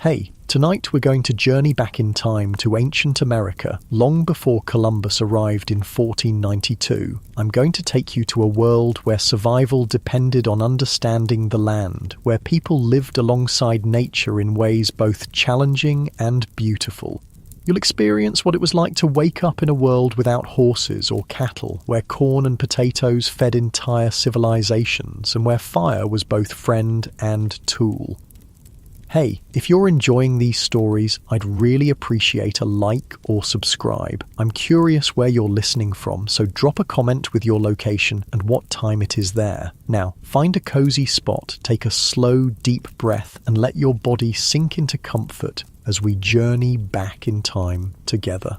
Hey, tonight we're going to journey back in time to ancient America, long before Columbus arrived in 1492. I'm going to take you to a world where survival depended on understanding the land, where people lived alongside nature in ways both challenging and beautiful. You'll experience what it was like to wake up in a world without horses or cattle, where corn and potatoes fed entire civilizations, and where fire was both friend and tool. Hey, if you're enjoying these stories, I'd really appreciate a like or subscribe. I'm curious where you're listening from, so drop a comment with your location and what time it is there. Now, find a cozy spot, take a slow, deep breath, and let your body sink into comfort as we journey back in time together.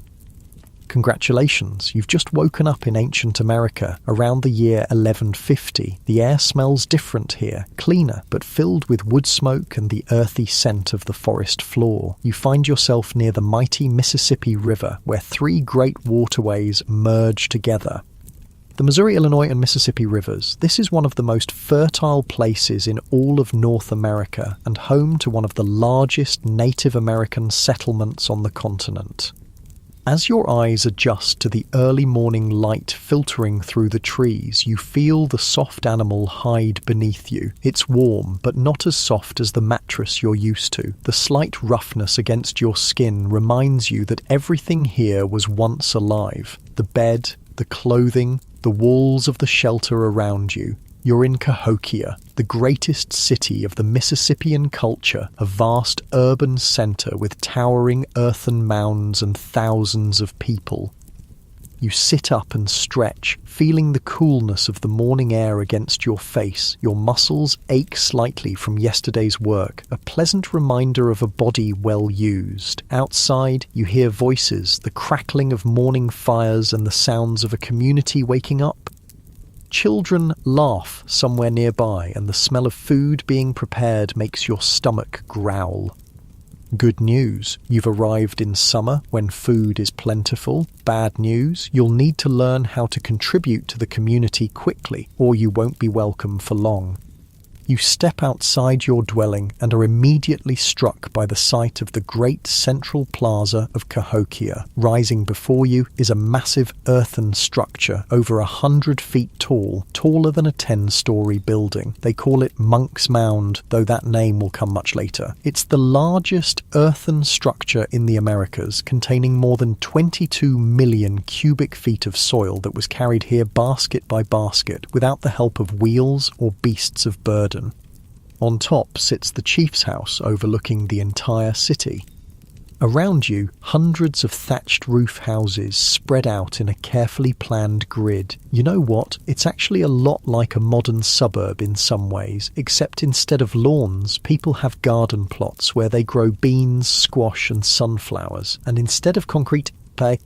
Congratulations, you've just woken up in ancient America around the year 1150. The air smells different here, cleaner, but filled with wood smoke and the earthy scent of the forest floor. You find yourself near the mighty Mississippi River, where three great waterways merge together. The Missouri, Illinois, and Mississippi rivers. This is one of the most fertile places in all of North America and home to one of the largest Native American settlements on the continent. As your eyes adjust to the early morning light filtering through the trees, you feel the soft animal hide beneath you. It's warm, but not as soft as the mattress you're used to. The slight roughness against your skin reminds you that everything here was once alive. The bed, the clothing, the walls of the shelter around you. You're in Cahokia, the greatest city of the Mississippian culture, a vast urban center with towering earthen mounds and thousands of people. You sit up and stretch, feeling the coolness of the morning air against your face. Your muscles ache slightly from yesterday's work, a pleasant reminder of a body well used. Outside, you hear voices, the crackling of morning fires and the sounds of a community waking up. Children laugh somewhere nearby, and the smell of food being prepared makes your stomach growl. Good news, you've arrived in summer when food is plentiful. Bad news, you'll need to learn how to contribute to the community quickly, or you won't be welcome for long. You step outside your dwelling and are immediately struck by the sight of the great central plaza of Cahokia. Rising before you is a massive earthen structure over 100 feet tall, taller than a 10-story building. They call it Monk's Mound, though that name will come much later. It's the largest earthen structure in the Americas, containing more than 22 million cubic feet of soil that was carried here basket by basket, without the help of wheels or beasts of burden. On top sits the chief's house overlooking the entire city. Around you, hundreds of thatched roof houses spread out in a carefully planned grid. You know what? It's actually a lot like a modern suburb in some ways, except instead of lawns, people have garden plots where they grow beans, squash and sunflowers. And instead of concrete, the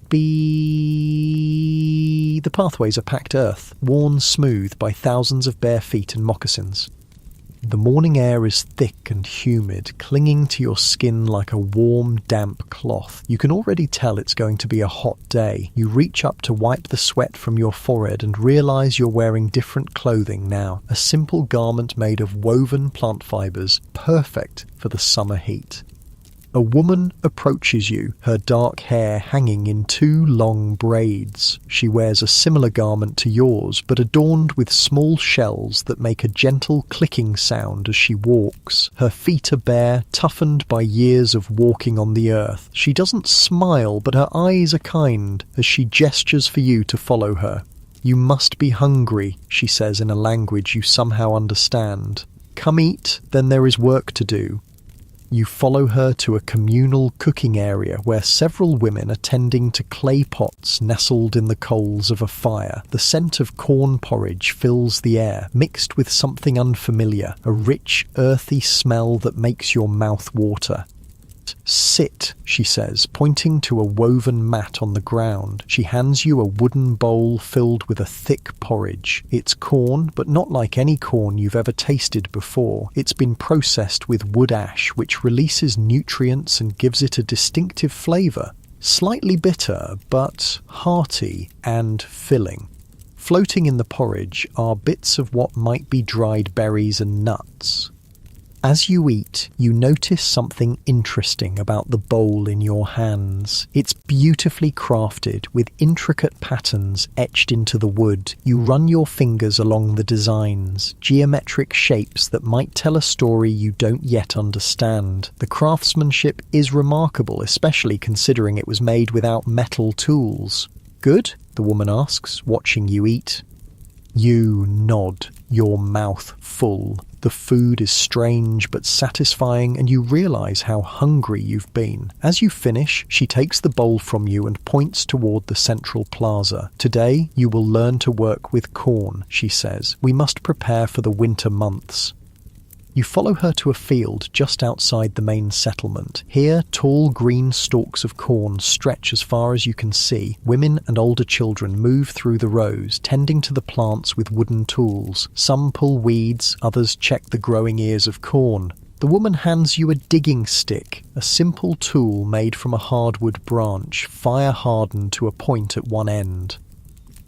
pathways are packed earth, worn smooth by thousands of bare feet and moccasins. The morning air is thick and humid, clinging to your skin like a warm, damp cloth. You can already tell it's going to be a hot day. You reach up to wipe the sweat from your forehead and realize you're wearing different clothing now. A simple garment made of woven plant fibers, perfect for the summer heat. A woman approaches you, her dark hair hanging in two long braids. She wears a similar garment to yours, but adorned with small shells that make a gentle clicking sound as she walks. Her feet are bare, toughened by years of walking on the earth. She doesn't smile, but her eyes are kind as she gestures for you to follow her. You must be hungry, she says in a language you somehow understand. Come eat, then there is work to do. You follow her to a communal cooking area where several women are tending to clay pots nestled in the coals of a fire. The scent of corn porridge fills the air, mixed with something unfamiliar, a rich, earthy smell that makes your mouth water. Sit, she says, pointing to a woven mat on the ground. She hands you a wooden bowl filled with a thick porridge. It's corn, but not like any corn you've ever tasted before. It's been processed with wood ash, which releases nutrients and gives it a distinctive flavour. Slightly bitter, but hearty and filling. Floating in the porridge are bits of what might be dried berries and nuts. As you eat, you notice something interesting about the bowl in your hands. It's beautifully crafted with intricate patterns etched into the wood. You run your fingers along the designs, geometric shapes that might tell a story you don't yet understand. The craftsmanship is remarkable, especially considering it was made without metal tools. Good? The woman asks, watching you eat. You nod, your mouth full. The food is strange but satisfying, and you realize how hungry you've been. As you finish, she takes the bowl from you and points toward the central plaza. Today, you will learn to work with corn, she says. We must prepare for the winter months. You follow her to a field just outside the main settlement. Here, tall green stalks of corn stretch as far as you can see. Women and older children move through the rows, tending to the plants with wooden tools. Some pull weeds, others check the growing ears of corn. The woman hands you a digging stick, a simple tool made from a hardwood branch, fire-hardened to a point at one end.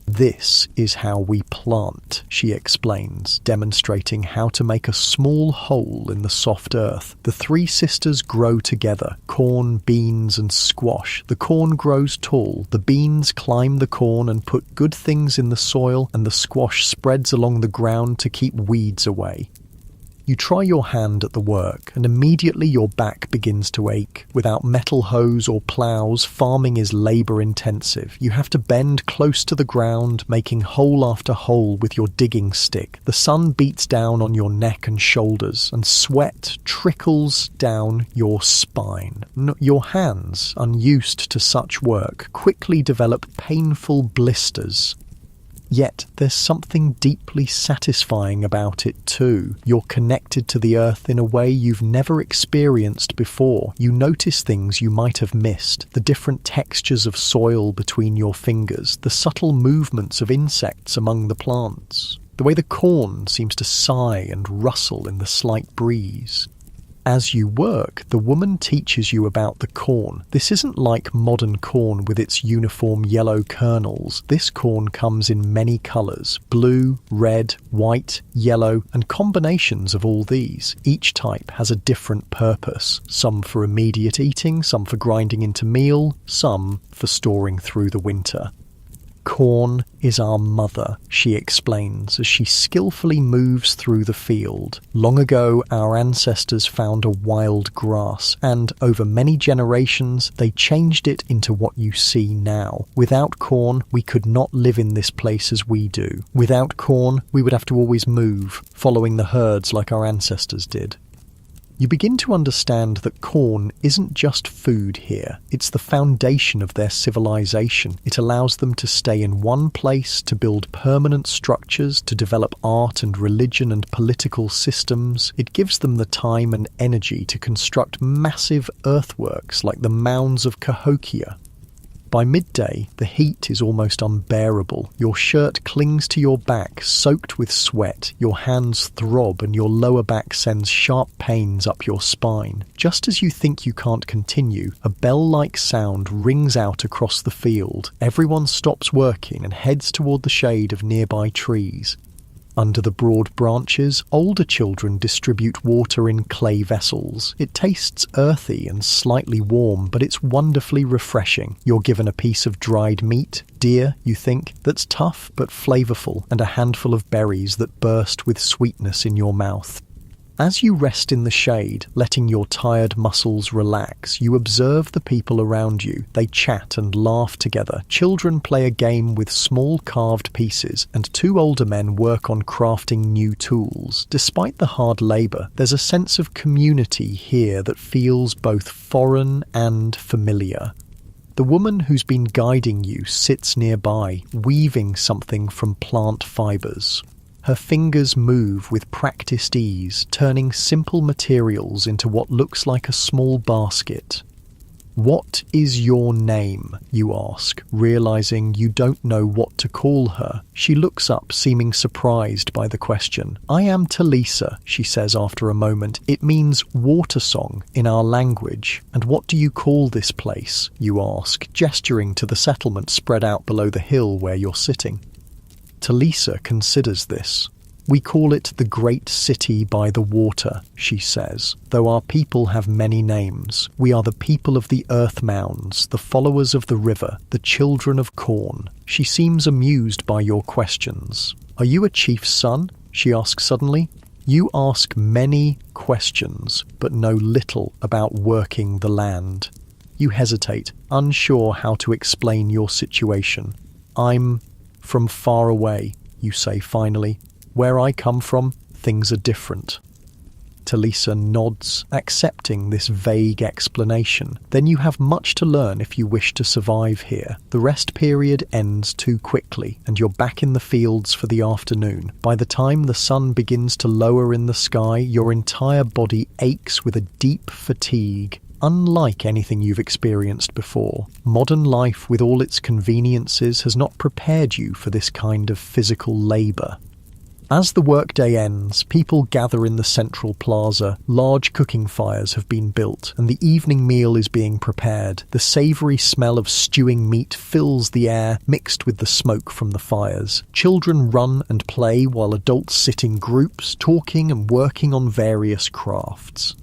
This is how we plant, she explains, demonstrating how to make a small hole in the soft earth. The three sisters grow together, corn, beans, and squash. The corn grows tall, the beans climb the corn and put good things in the soil, and the squash spreads along the ground to keep weeds away. You try your hand at the work, and immediately your back begins to ache. Without metal hoes or ploughs, farming is labour-intensive. You have to bend close to the ground, making hole after hole with your digging stick. The sun beats down on your neck and shoulders, and sweat trickles down your spine. Your hands, unused to such work, quickly develop painful blisters. Yet there's something deeply satisfying about it too. You're connected to the earth in a way you've never experienced before. You notice things you might have missed, the different textures of soil between your fingers, the subtle movements of insects among the plants, the way the corn seems to sigh and rustle in the slight breeze. As you work, the woman teaches you about the corn. This isn't like modern corn with its uniform yellow kernels. This corn comes in many colours: blue, red, white, yellow, and combinations of all these. Each type has a different purpose, some for immediate eating, some for grinding into meal, some for storing through the winter. Corn is our mother, she explains as she skillfully moves through the field. Long ago, our ancestors found a wild grass, and over many generations, they changed it into what you see now. Without corn, we could not live in this place as we do. Without corn, we would have to always move, following the herds like our ancestors did. You begin to understand that corn isn't just food here, it's the foundation of their civilization. It allows them to stay in one place, to build permanent structures, to develop art and religion and political systems. It gives them the time and energy to construct massive earthworks like the mounds of Cahokia. By midday, the heat is almost unbearable. Your shirt clings to your back, soaked with sweat. Your hands throb and your lower back sends sharp pains up your spine. Just as you think you can't continue, a bell-like sound rings out across the field. Everyone stops working and heads toward the shade of nearby trees. Under the broad branches, older children distribute water in clay vessels. It tastes earthy and slightly warm, but it's wonderfully refreshing. You're given a piece of dried meat, deer, you think, that's tough but flavourful, and a handful of berries that burst with sweetness in your mouth. As you rest in the shade, letting your tired muscles relax, you observe the people around you. They chat and laugh together. Children play a game with small carved pieces, and two older men work on crafting new tools. Despite the hard labour, there's a sense of community here that feels both foreign and familiar. The woman who's been guiding you sits nearby, weaving something from plant fibres. Her fingers move with practiced ease, turning simple materials into what looks like a small basket. "What is your name?" you ask, realizing you don't know what to call her. She looks up, seeming surprised by the question. "I am Talisa," she says after a moment. "It means water song in our language." "And what do you call this place?" you ask, gesturing to the settlement spread out below the hill where you're sitting. Talisa considers this. We call it the Great City by the Water, she says, though our people have many names. We are the people of the earth mounds, the followers of the river, the children of corn. She seems amused by your questions. Are you a chief's son? She asks suddenly. You ask many questions, but know little about working the land. You hesitate, unsure how to explain your situation. I'm from far away, you say finally. Where I come from, things are different. Talisa nods, accepting this vague explanation. Then you have much to learn if you wish to survive here. The rest period ends too quickly, and you're back in the fields for the afternoon. By the time the sun begins to lower in the sky, your entire body aches with a deep fatigue, unlike anything you've experienced before. Modern life, with all its conveniences, has not prepared you for this kind of physical labour. As the workday ends, people gather in the central plaza. Large cooking fires have been built, and the evening meal is being prepared. The savoury smell of stewing meat fills the air, mixed with the smoke from the fires. Children run and play while adults sit in groups, talking and working on various crafts.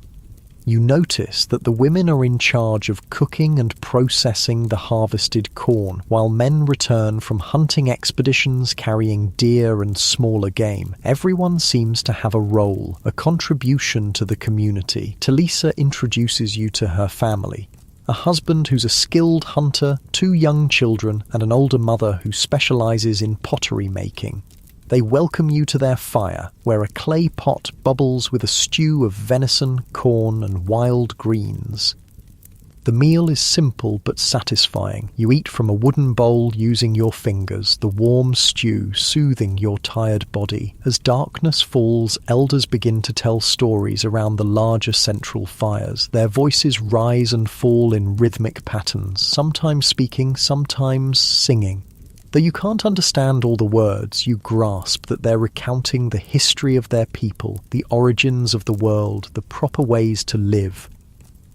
You notice that the women are in charge of cooking and processing the harvested corn, while men return from hunting expeditions carrying deer and smaller game. Everyone seems to have a role, a contribution to the community. Talisa introduces you to her family. A husband who's a skilled hunter, 2 young children, and an older mother who specializes in pottery making. They welcome you to their fire, where a clay pot bubbles with a stew of venison, corn, and wild greens. The meal is simple but satisfying. You eat from a wooden bowl using your fingers, the warm stew soothing your tired body. As darkness falls, elders begin to tell stories around the larger central fires. Their voices rise and fall in rhythmic patterns, sometimes speaking, sometimes singing. Though you can't understand all the words, you grasp that they're recounting the history of their people, the origins of the world, the proper ways to live.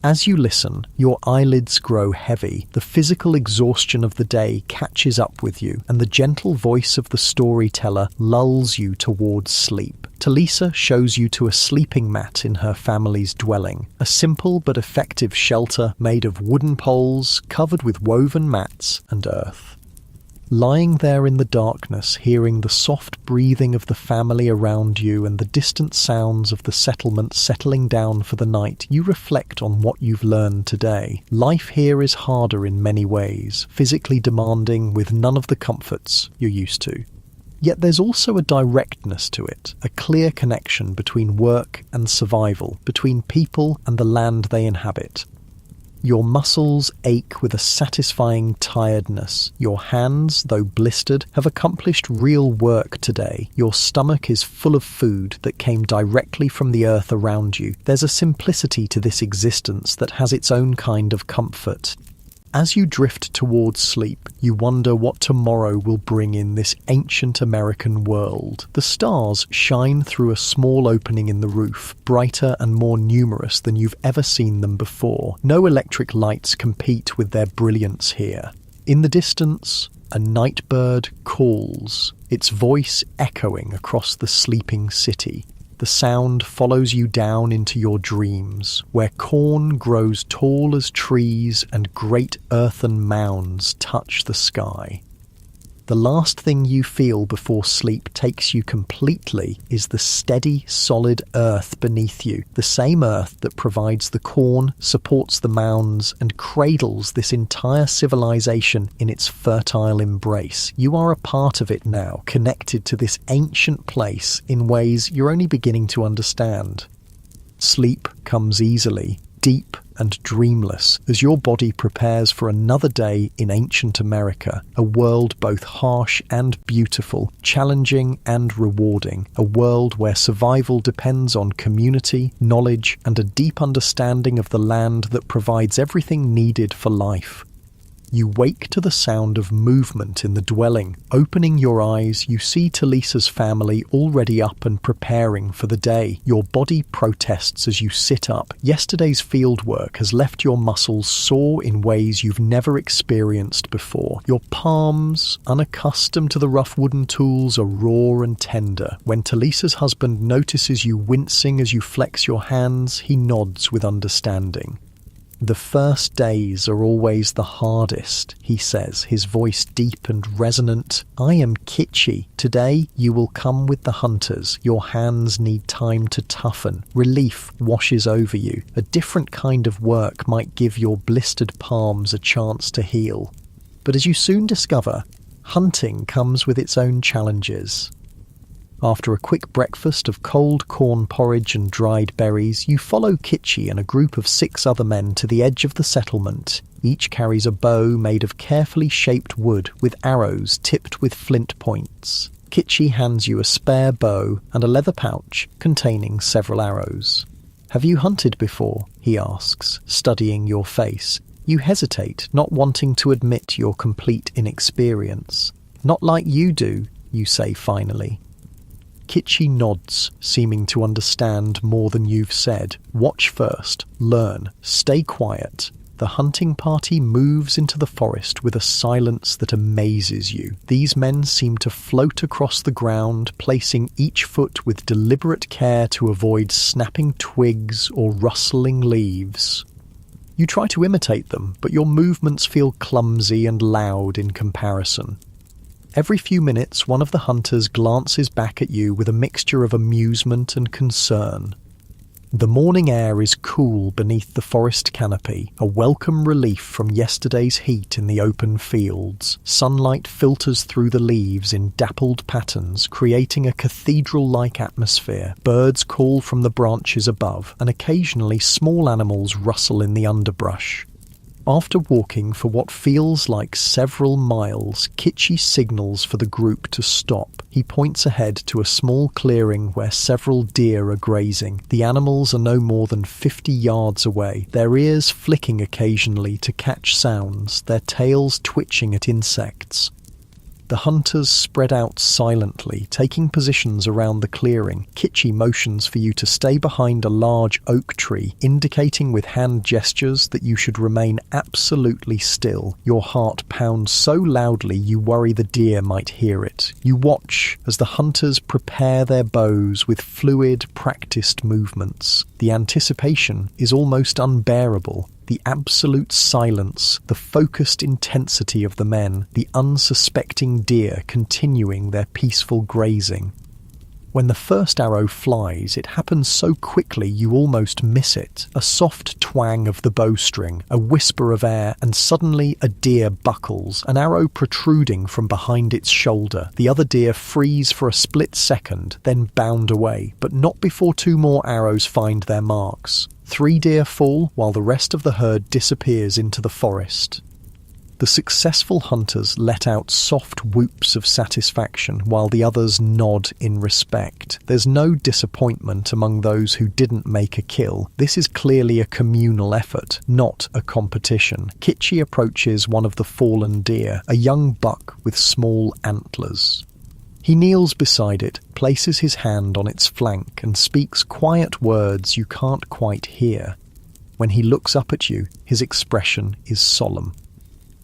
As you listen, your eyelids grow heavy. The physical exhaustion of the day catches up with you, and the gentle voice of the storyteller lulls you towards sleep. Talisa shows you to a sleeping mat in her family's dwelling, a simple but effective shelter made of wooden poles covered with woven mats and earth. Lying there in the darkness, hearing the soft breathing of the family around you and the distant sounds of the settlement settling down for the night, you reflect on what you've learned today. Life here is harder in many ways, physically demanding with none of the comforts you're used to. Yet there's also a directness to it, a clear connection between work and survival, between people and the land they inhabit. Your muscles ache with a satisfying tiredness. Your hands, though blistered, have accomplished real work today. Your stomach is full of food that came directly from the earth around you. There's a simplicity to this existence that has its own kind of comfort. As you drift towards sleep, you wonder what tomorrow will bring in this ancient American world. The stars shine through a small opening in the roof, brighter and more numerous than you've ever seen them before. No electric lights compete with their brilliance here. In the distance, a nightbird calls, its voice echoing across the sleeping city. The sound follows you down into your dreams, where corn grows tall as trees and great earthen mounds touch the sky. The last thing you feel before sleep takes you completely is the steady, solid earth beneath you, the same earth that provides the corn, supports the mounds, and cradles this entire civilization in its fertile embrace. You are a part of it now, connected to this ancient place in ways you're only beginning to understand. Sleep comes easily, deep and dreamless, as your body prepares for another day in ancient America, a world both harsh and beautiful, challenging and rewarding, a world where survival depends on community, knowledge, and a deep understanding of the land that provides everything needed for life. You wake to the sound of movement in the dwelling. Opening your eyes, you see Talisa's family already up and preparing for the day. Your body protests as you sit up. Yesterday's fieldwork has left your muscles sore in ways you've never experienced before. Your palms, unaccustomed to the rough wooden tools, are raw and tender. When Talisa's husband notices you wincing as you flex your hands, he nods with understanding. "The first days are always the hardest," he says, his voice deep and resonant. "I am Kitchi. Today you will come with the hunters. Your hands need time to toughen. Relief washes over you. A different kind of work might give your blistered palms a chance to heal. But as you soon discover, hunting comes with its own challenges." After a quick breakfast of cold corn porridge and dried berries, you follow Kitchi and a group of 6 other men to the edge of the settlement. Each carries a bow made of carefully shaped wood with arrows tipped with flint points. Kitchi hands you a spare bow and a leather pouch containing several arrows. "Have you hunted before?" he asks, studying your face. You hesitate, not wanting to admit your complete inexperience. "Not like you do," you say finally. Kitchi nods, seeming to understand more than you've said. Watch first, learn, stay quiet. The hunting party moves into the forest with a silence that amazes you. These men seem to float across the ground, placing each foot with deliberate care to avoid snapping twigs or rustling leaves. You try to imitate them, but your movements feel clumsy and loud in comparison. Every few minutes, one of the hunters glances back at you with a mixture of amusement and concern. The morning air is cool beneath the forest canopy, a welcome relief from yesterday's heat in the open fields. Sunlight filters through the leaves in dappled patterns, creating a cathedral-like atmosphere. Birds call from the branches above, and occasionally small animals rustle in the underbrush. After walking for what feels like several miles, Kitchi signals for the group to stop. He points ahead to a small clearing where several deer are grazing. The animals are no more than 50 yards away, their ears flicking occasionally to catch sounds, their tails twitching at insects. The hunters spread out silently, taking positions around the clearing. Kitchi motions for you to stay behind a large oak tree, indicating with hand gestures that you should remain absolutely still. Your heart pounds so loudly you worry the deer might hear it. You watch as the hunters prepare their bows with fluid, practiced movements. The anticipation is almost unbearable. The absolute silence, the focused intensity of the men, the unsuspecting deer continuing their peaceful grazing. When the first arrow flies, it happens so quickly you almost miss it. A soft twang of the bowstring, a whisper of air, and suddenly a deer buckles, an arrow protruding from behind its shoulder. The other deer freeze for a split second, then bound away, but not before 2 more arrows find their marks. 3 deer fall, while the rest of the herd disappears into the forest. The successful hunters let out soft whoops of satisfaction, while the others nod in respect. There's no disappointment among those who didn't make a kill. This is clearly a communal effort, not a competition. Kitchi approaches one of the fallen deer, a young buck with small antlers. He kneels beside it, places his hand on its flank, and speaks quiet words you can't quite hear. When he looks up at you, his expression is solemn.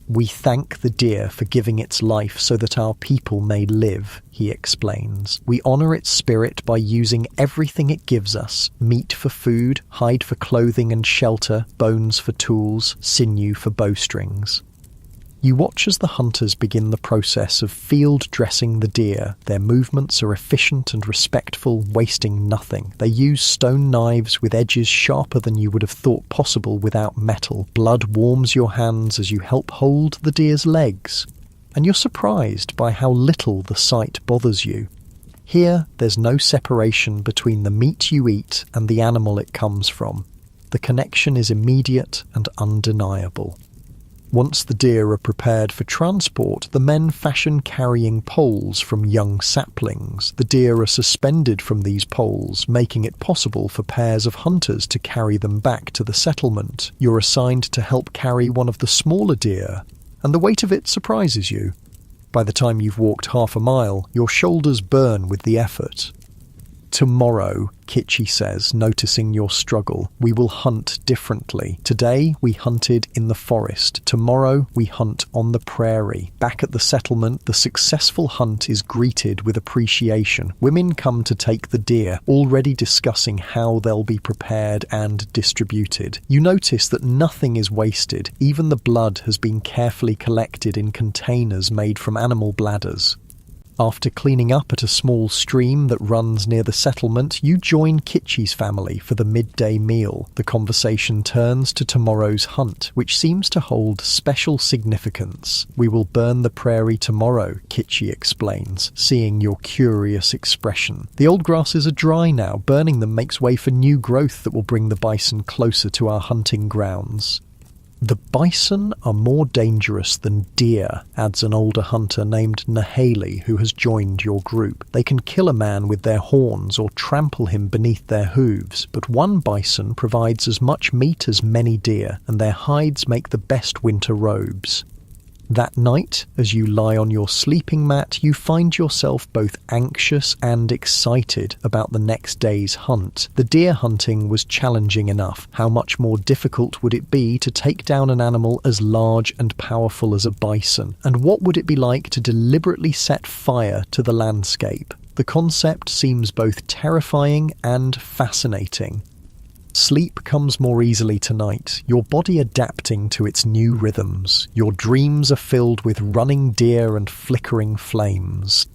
"We thank the deer for giving its life so that our people may live," he explains. "We honor its spirit by using everything it gives us: meat for food, hide for clothing and shelter, bones for tools, sinew for bowstrings." You watch as the hunters begin the process of field dressing the deer. Their movements are efficient and respectful, wasting nothing. They use stone knives with edges sharper than you would have thought possible without metal. Blood warms your hands as you help hold the deer's legs, and you're surprised by how little the sight bothers you. Here, there's no separation between the meat you eat and the animal it comes from. The connection is immediate and undeniable. Once the deer are prepared for transport, the men fashion carrying poles from young saplings. The deer are suspended from these poles, making it possible for pairs of hunters to carry them back to the settlement. You're assigned to help carry one of the smaller deer, and the weight of it surprises you. By the time you've walked half a mile, your shoulders burn with the effort. Tomorrow, Kitchi says, noticing your struggle, we will hunt differently. Today, we hunted in the forest. Tomorrow, we hunt on the prairie. Back at the settlement, the successful hunt is greeted with appreciation. Women come to take the deer, already discussing how they'll be prepared and distributed. You notice that nothing is wasted. Even the blood has been carefully collected in containers made from animal bladders. After cleaning up at a small stream that runs near the settlement, you join Kitchi's family for the midday meal. The conversation turns to tomorrow's hunt, which seems to hold special significance. We will burn the prairie tomorrow, Kitchi explains, seeing your curious expression. The old grasses are dry now. Burning them makes way for new growth that will bring the bison closer to our hunting grounds. The bison are more dangerous than deer, adds an older hunter named Nahali who has joined your group. They can kill a man with their horns or trample him beneath their hooves, but one bison provides as much meat as many deer, and their hides make the best winter robes. That night, as you lie on your sleeping mat, you find yourself both anxious and excited about the next day's hunt. The deer hunting was challenging enough. How much more difficult would it be to take down an animal as large and powerful as a bison? And what would it be like to deliberately set fire to the landscape? The concept seems both terrifying and fascinating. Sleep comes more easily tonight, your body adapting to its new rhythms. Your dreams are filled with running deer and flickering flames.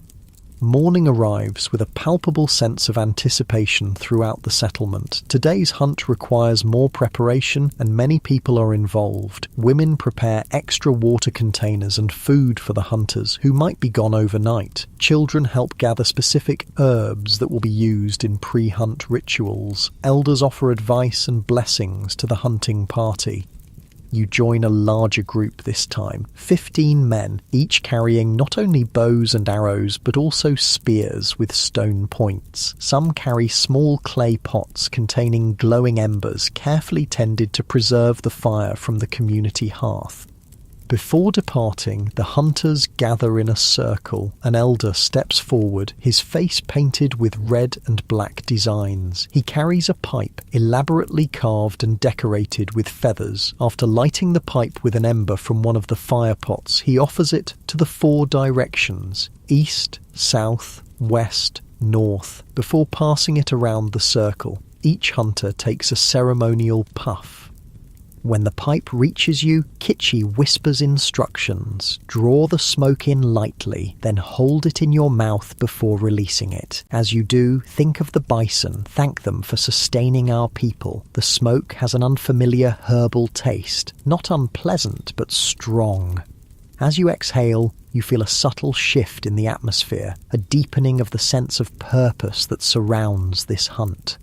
Morning arrives with a palpable sense of anticipation throughout the settlement. Today's hunt requires more preparation and many people are involved. Women prepare extra water containers and food for the hunters who might be gone overnight. Children help gather specific herbs that will be used in pre-hunt rituals. Elders offer advice and blessings to the hunting party. You join a larger group this time, 15 men, each carrying not only bows and arrows but also spears with stone points. Some carry small clay pots containing glowing embers, carefully tended to preserve the fire from the community hearth. Before departing, the hunters gather in a circle. An elder steps forward, his face painted with red and black designs. He carries a pipe, elaborately carved and decorated with feathers. After lighting the pipe with an ember from one of the fire pots, he offers it to the 4 directions: east, south, west, north, before passing it around the circle. Each hunter takes a ceremonial puff. When the pipe reaches you, Kitchi whispers instructions. Draw the smoke in lightly, then hold it in your mouth before releasing it. As you do, think of the bison. Thank them for sustaining our people. The smoke has an unfamiliar herbal taste, not unpleasant, but strong. As you exhale, you feel a subtle shift in the atmosphere, a deepening of the sense of purpose that surrounds this hunt.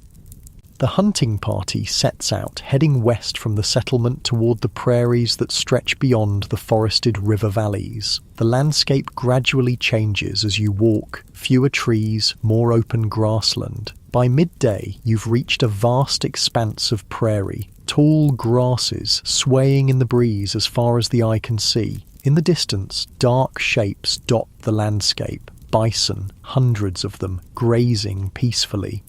The hunting party sets out, heading west from the settlement toward the prairies that stretch beyond the forested river valleys. The landscape gradually changes as you walk, fewer trees, more open grassland. By midday, you've reached a vast expanse of prairie, tall grasses swaying in the breeze as far as the eye can see. In the distance, dark shapes dot the landscape, bison, hundreds of them, grazing peacefully.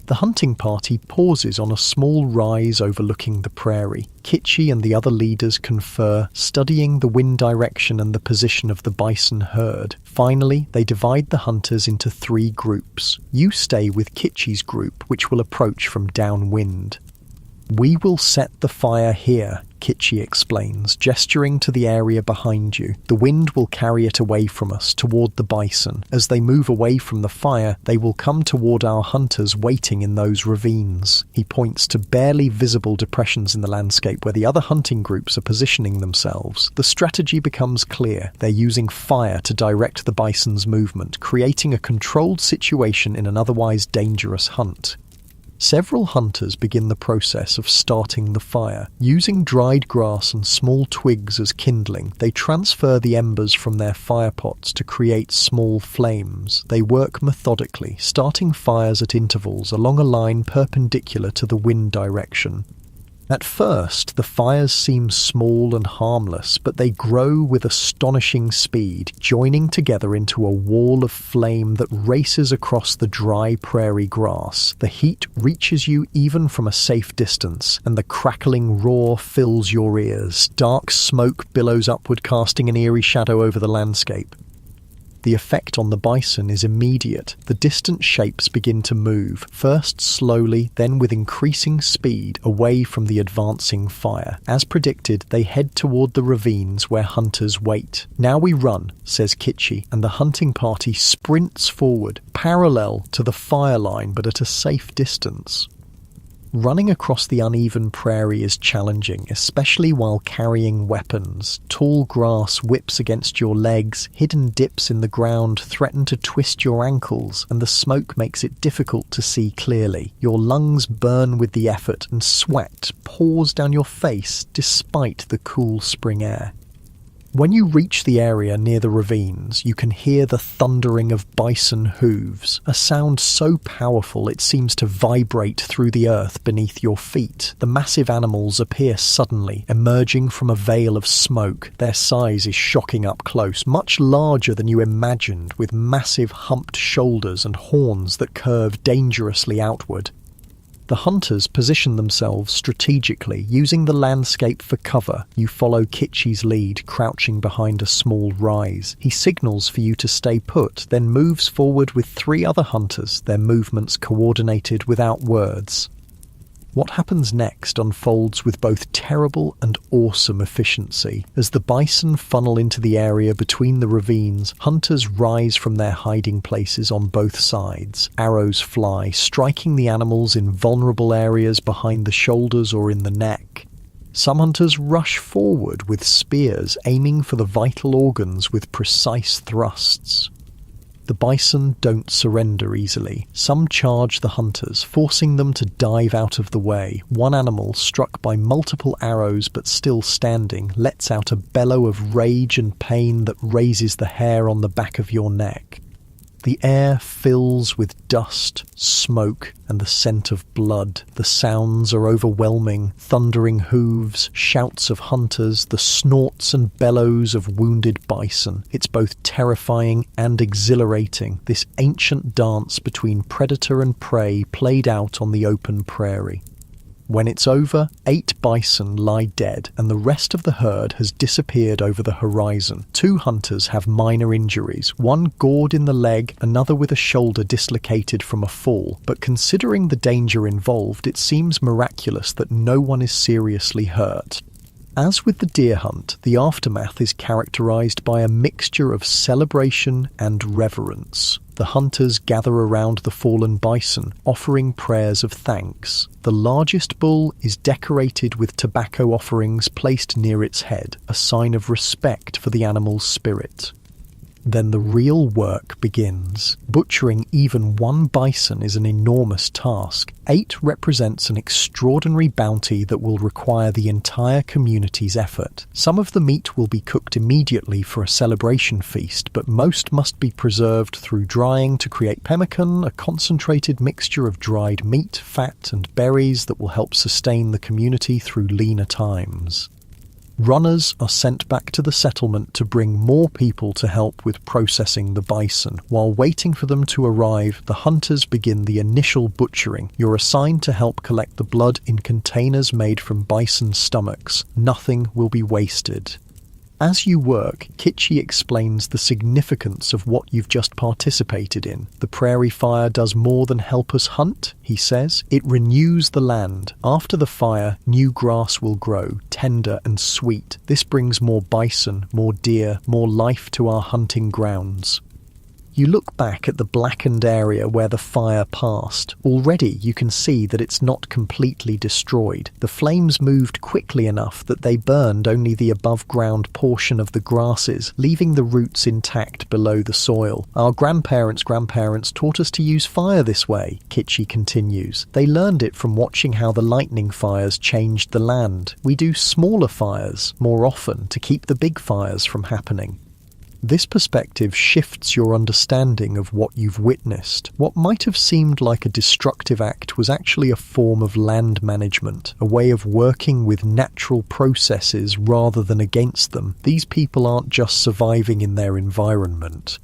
The hunting party pauses on a small rise overlooking the prairie. Kitchi and the other leaders confer, studying the wind direction and the position of the bison herd. Finally, they divide the hunters into 3 groups. You stay with Kitchi's group, which will approach from downwind. We will set the fire here, Kitchi explains, gesturing to the area behind you. The wind will carry it away from us, toward the bison. As they move away from the fire, they will come toward our hunters waiting in those ravines. He points to barely visible depressions in the landscape where the other hunting groups are positioning themselves. The strategy becomes clear. They're using fire to direct the bison's movement, creating a controlled situation in an otherwise dangerous hunt. Several hunters begin the process of starting the fire. Using dried grass and small twigs as kindling, they transfer the embers from their fire pots to create small flames. They work methodically, starting fires at intervals along a line perpendicular to the wind direction. At first, the fires seem small and harmless, but they grow with astonishing speed, joining together into a wall of flame that races across the dry prairie grass. The heat reaches you even from a safe distance, and the crackling roar fills your ears. Dark smoke billows upward, casting an eerie shadow over the landscape. The effect on the bison is immediate. The distant shapes begin to move, first slowly, then with increasing speed, away from the advancing fire. As predicted, they head toward the ravines where hunters wait. "Now we run," says Kitchi, and the hunting party sprints forward, parallel to the fire line but at a safe distance. Running across the uneven prairie is challenging, especially while carrying weapons. Tall grass whips against your legs, hidden dips in the ground threaten to twist your ankles, and the smoke makes it difficult to see clearly. Your lungs burn with the effort, and sweat pours down your face despite the cool spring air. When you reach the area near the ravines, you can hear the thundering of bison hooves, a sound so powerful it seems to vibrate through the earth beneath your feet. The massive animals appear suddenly, emerging from a veil of smoke. Their size is shocking up close, much larger than you imagined, with massive humped shoulders and horns that curve dangerously outward. The hunters position themselves strategically, using the landscape for cover. You follow Kitchi's lead, crouching behind a small rise. He signals for you to stay put, then moves forward with 3 other hunters, their movements coordinated without words. What happens next unfolds with both terrible and awesome efficiency. As the bison funnel into the area between the ravines, hunters rise from their hiding places on both sides. Arrows fly, striking the animals in vulnerable areas behind the shoulders or in the neck. Some hunters rush forward with spears, aiming for the vital organs with precise thrusts. The bison don't surrender easily. Some charge the hunters, forcing them to dive out of the way. One animal, struck by multiple arrows but still standing, lets out a bellow of rage and pain that raises the hair on the back of your neck. The air fills with dust, smoke, and the scent of blood. The sounds are overwhelming. Thundering hooves, shouts of hunters, the snorts and bellows of wounded bison. It's both terrifying and exhilarating, this ancient dance between predator and prey played out on the open prairie. When it's over, 8 bison lie dead, and the rest of the herd has disappeared over the horizon. 2 hunters have minor injuries, one gored in the leg, another with a shoulder dislocated from a fall, but considering the danger involved, it seems miraculous that no one is seriously hurt. As with the deer hunt, the aftermath is characterized by a mixture of celebration and reverence. The hunters gather around the fallen bison, offering prayers of thanks. The largest bull is decorated with tobacco offerings placed near its head, a sign of respect for the animal's spirit. Then the real work begins. Butchering even one bison is an enormous task. 8 represents an extraordinary bounty that will require the entire community's effort. Some of the meat will be cooked immediately for a celebration feast, but most must be preserved through drying to create pemmican, a concentrated mixture of dried meat, fat, and berries that will help sustain the community through leaner times. Runners are sent back to the settlement to bring more people to help with processing the bison. While waiting for them to arrive, the hunters begin the initial butchering. You're assigned to help collect the blood in containers made from bison stomachs. Nothing will be wasted. As you work, Kitchi explains the significance of what you've just participated in. The prairie fire does more than help us hunt, he says. It renews the land. After the fire, new grass will grow, tender and sweet. This brings more bison, more deer, more life to our hunting grounds. You look back at the blackened area where the fire passed. Already you can see that it's not completely destroyed. The flames moved quickly enough that they burned only the above-ground portion of the grasses, leaving the roots intact below the soil. Our grandparents' taught us to use fire this way, Kitchi continues. They learned it from watching how the lightning fires changed the land. We do smaller fires more often to keep the big fires from happening. This perspective shifts your understanding of what you've witnessed. What might have seemed like a destructive act was actually a form of land management, a way of working with natural processes rather than against them. These people aren't just surviving in their environment.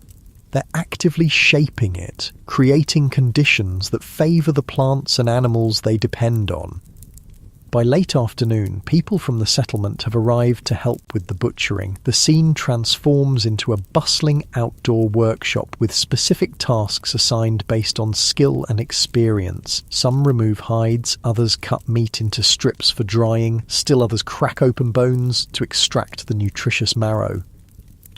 They're actively shaping it, creating conditions that favour the plants and animals they depend on. By late afternoon, people from the settlement have arrived to help with the butchering. The scene transforms into a bustling outdoor workshop with specific tasks assigned based on skill and experience. Some remove hides, others cut meat into strips for drying, still others crack open bones to extract the nutritious marrow.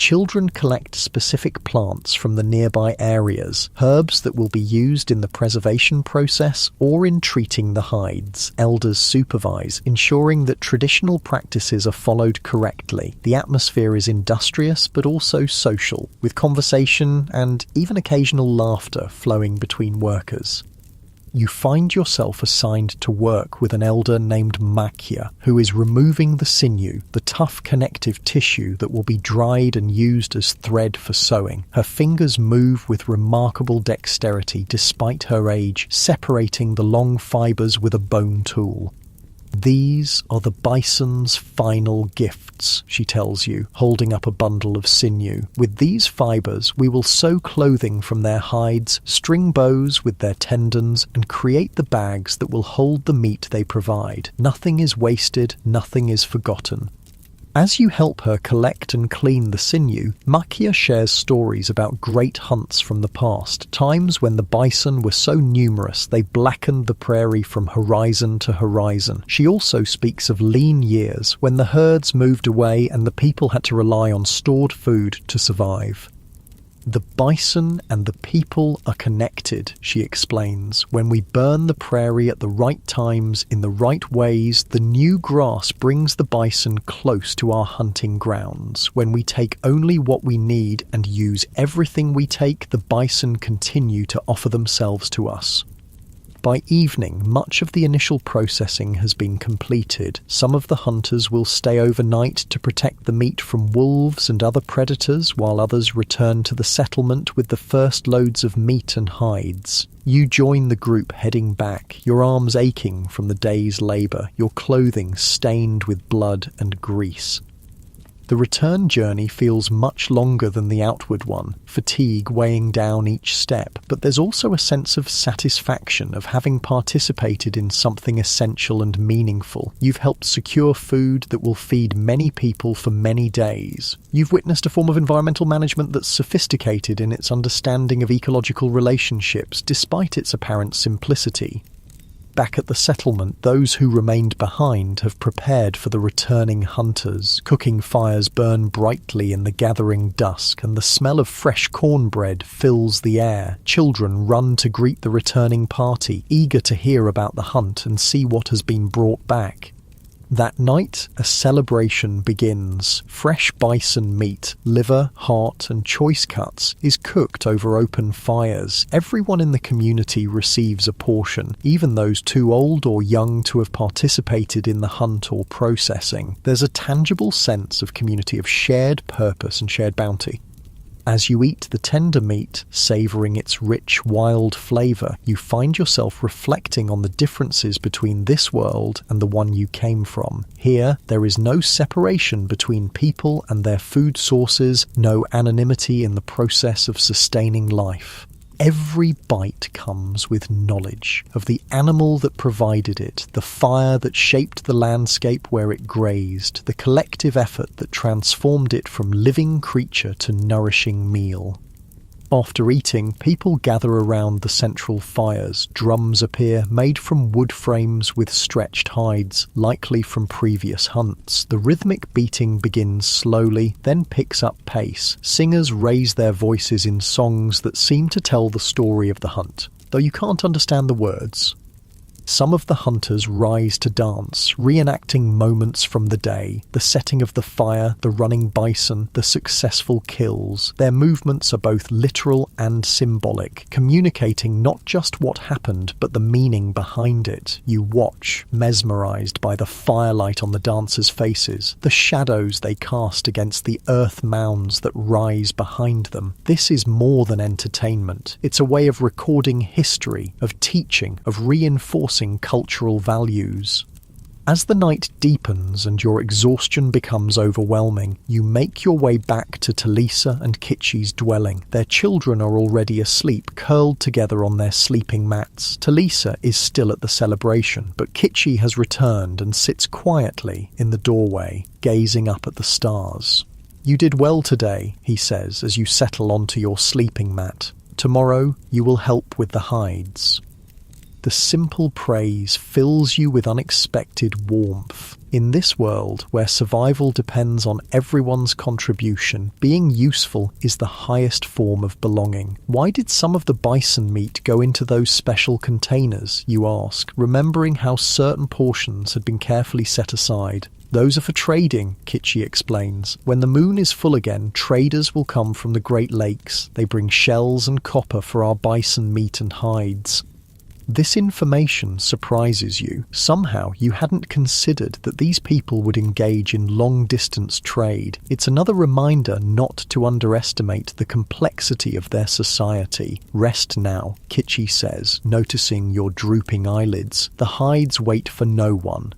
Children collect specific plants from the nearby areas, herbs that will be used in the preservation process or in treating the hides. Elders supervise, ensuring that traditional practices are followed correctly. The atmosphere is industrious but also social, with conversation and even occasional laughter flowing between workers. You find yourself assigned to work with an elder named Makia, who is removing the sinew, the tough connective tissue that will be dried and used as thread for sewing. Her fingers move with remarkable dexterity despite her age, separating the long fibers with a bone tool. These are the bison's final gifts, she tells you, holding up a bundle of sinew. With these fibers, we will sew clothing from their hides, string bows with their tendons, and create the bags that will hold the meat they provide. Nothing is wasted, nothing is forgotten. As you help her collect and clean the sinew, Makia shares stories about great hunts from the past, times when the bison were so numerous they blackened the prairie from horizon to horizon. She also speaks of lean years when the herds moved away and the people had to rely on stored food to survive. The bison and the people are connected, she explains. When we burn the prairie at the right times, in the right ways, the new grass brings the bison close to our hunting grounds. When we take only what we need and use everything we take, the bison continue to offer themselves to us. By evening, much of the initial processing has been completed. Some of the hunters will stay overnight to protect the meat from wolves and other predators, while others return to the settlement with the first loads of meat and hides. You join the group heading back, your arms aching from the day's labour, your clothing stained with blood and grease. The return journey feels much longer than the outward one, fatigue weighing down each step, but there's also a sense of satisfaction of having participated in something essential and meaningful. You've helped secure food that will feed many people for many days. You've witnessed a form of environmental management that's sophisticated in its understanding of ecological relationships, despite its apparent simplicity. Back at the settlement, those who remained behind have prepared for the returning hunters. Cooking fires burn brightly in the gathering dusk, and the smell of fresh cornbread fills the air. Children run to greet the returning party, eager to hear about the hunt and see what has been brought back. That night, a celebration begins. Fresh bison meat, liver, heart, and choice cuts is cooked over open fires. Everyone in the community receives a portion, even those too old or young to have participated in the hunt or processing. There's a tangible sense of community, of shared purpose and shared bounty. As you eat the tender meat, savouring its rich, wild flavour, you find yourself reflecting on the differences between this world and the one you came from. Here, there is no separation between people and their food sources, no anonymity in the process of sustaining life. Every bite comes with knowledge of the animal that provided it, the fire that shaped the landscape where it grazed, the collective effort that transformed it from living creature to nourishing meal. After eating, people gather around the central fires. Drums appear, made from wood frames with stretched hides, likely from previous hunts. The rhythmic beating begins slowly, then picks up pace. Singers raise their voices in songs that seem to tell the story of the hunt, though you can't understand the words. Some of the hunters rise to dance, reenacting moments from the day, the setting of the fire, the running bison, the successful kills. Their movements are both literal and symbolic, communicating not just what happened, but the meaning behind it. You watch, mesmerized by the firelight on the dancers' faces, the shadows they cast against the earth mounds that rise behind them. This is more than entertainment. It's a way of recording history, of teaching, of reinforcing cultural values. As the night deepens and your exhaustion becomes overwhelming, you make your way back to Talisa and Kitchi's dwelling. Their children are already asleep, curled together on their sleeping mats. Talisa is still at the celebration, but Kitchi has returned and sits quietly in the doorway, gazing up at the stars. "You did well today," he says as you settle onto your sleeping mat. "Tomorrow you will help with the hides." The simple praise fills you with unexpected warmth. In this world, where survival depends on everyone's contribution, being useful is the highest form of belonging. Why did some of the bison meat go into those special containers, you ask, remembering how certain portions had been carefully set aside? "Those are for trading," Kitchi explains. "When the moon is full again, traders will come from the Great Lakes. They bring shells and copper for our bison meat and hides." This information surprises you. Somehow you hadn't considered that these people would engage in long-distance trade. It's another reminder not to underestimate the complexity of their society. "Rest now," Kitchi says, noticing your drooping eyelids. "The hides wait for no one."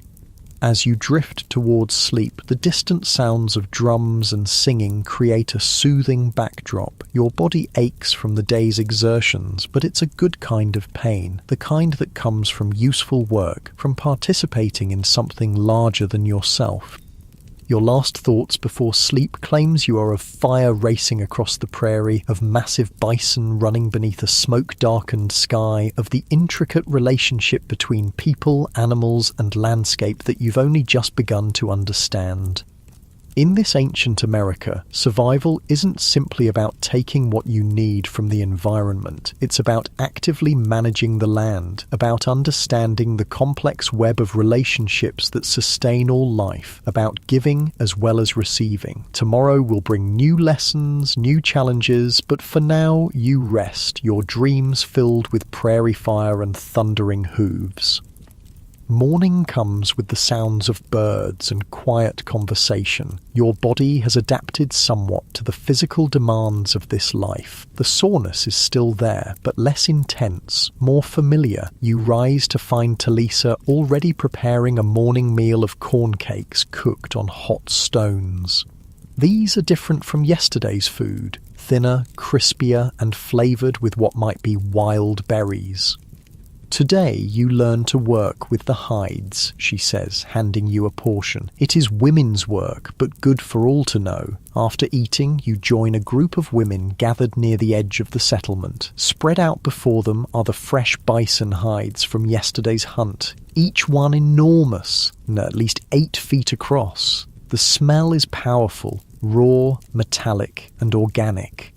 As you drift towards sleep, the distant sounds of drums and singing create a soothing backdrop. Your body aches from the day's exertions, but it's a good kind of pain, the kind that comes from useful work, from participating in something larger than yourself. Your last thoughts before sleep claims you are of fire racing across the prairie, of massive bison running beneath a smoke-darkened sky, of the intricate relationship between people, animals, and landscape that you've only just begun to understand. In this ancient America, survival isn't simply about taking what you need from the environment. It's about actively managing the land, about understanding the complex web of relationships that sustain all life, about giving as well as receiving. Tomorrow will bring new lessons, new challenges, but for now, you rest, your dreams filled with prairie fire and thundering hooves. Morning comes with the sounds of birds and quiet conversation. Your body has adapted somewhat to the physical demands of this life. The soreness is still there, but less intense, more familiar. You rise to find Talisa already preparing a morning meal of corn cakes cooked on hot stones. These are different from yesterday's food, thinner, crispier, and flavoured with what might be wild berries. "Today you learn to work with the hides," she says, handing you a portion. "It is women's work, but good for all to know." After eating, you join a group of women gathered near the edge of the settlement. Spread out before them are the fresh bison hides from yesterday's hunt, each one enormous and at least 8 feet across. The smell is powerful, raw, metallic, and organic.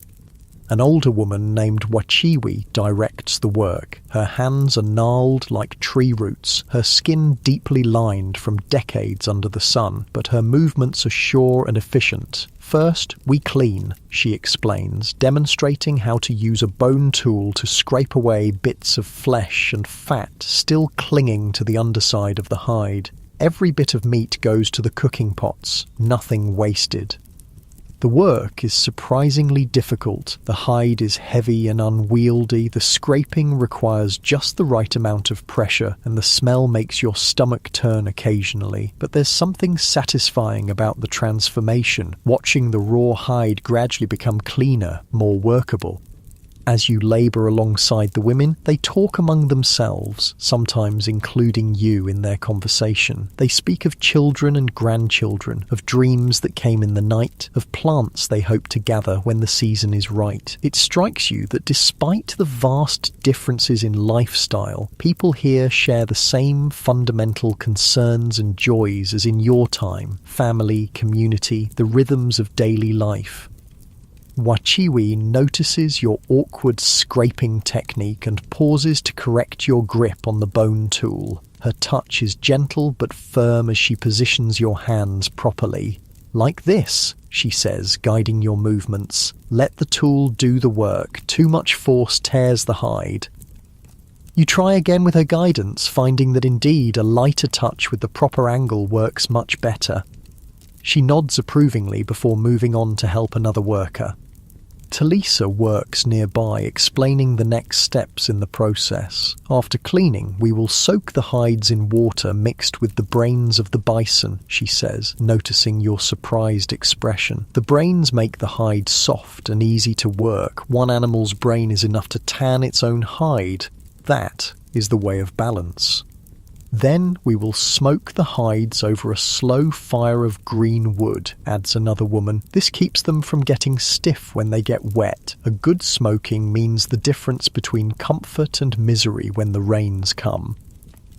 An older woman named Wachiwi directs the work. Her hands are gnarled like tree roots, her skin deeply lined from decades under the sun, but her movements are sure and efficient. "First, we clean," she explains, demonstrating how to use a bone tool to scrape away bits of flesh and fat still clinging to the underside of the hide. Every bit of meat goes to the cooking pots, nothing wasted. The work is surprisingly difficult. The hide is heavy and unwieldy, the scraping requires just the right amount of pressure, and the smell makes your stomach turn occasionally. But there's something satisfying about the transformation, watching the raw hide gradually become cleaner, more workable. As you labour alongside the women, they talk among themselves, sometimes including you in their conversation. They speak of children and grandchildren, of dreams that came in the night, of plants they hope to gather when the season is right. It strikes you that despite the vast differences in lifestyle, people here share the same fundamental concerns and joys as in your time: family, community, the rhythms of daily life. Wachiwi notices your awkward scraping technique and pauses to correct your grip on the bone tool. Her touch is gentle but firm as she positions your hands properly. "Like this," she says, guiding your movements. "Let the tool do the work. Too much force tears the hide." You try again with her guidance, finding that indeed a lighter touch with the proper angle works much better. She nods approvingly before moving on to help another worker. Talisa works nearby, explaining the next steps in the process. "After cleaning, we will soak the hides in water mixed with the brains of the bison," she says, noticing your surprised expression. "The brains make the hide soft and easy to work. One animal's brain is enough to tan its own hide. That is the way of balance. Then we will smoke the hides over a slow fire of green wood," adds another woman. "This keeps them from getting stiff when they get wet. A good smoking means the difference between comfort and misery when the rains come."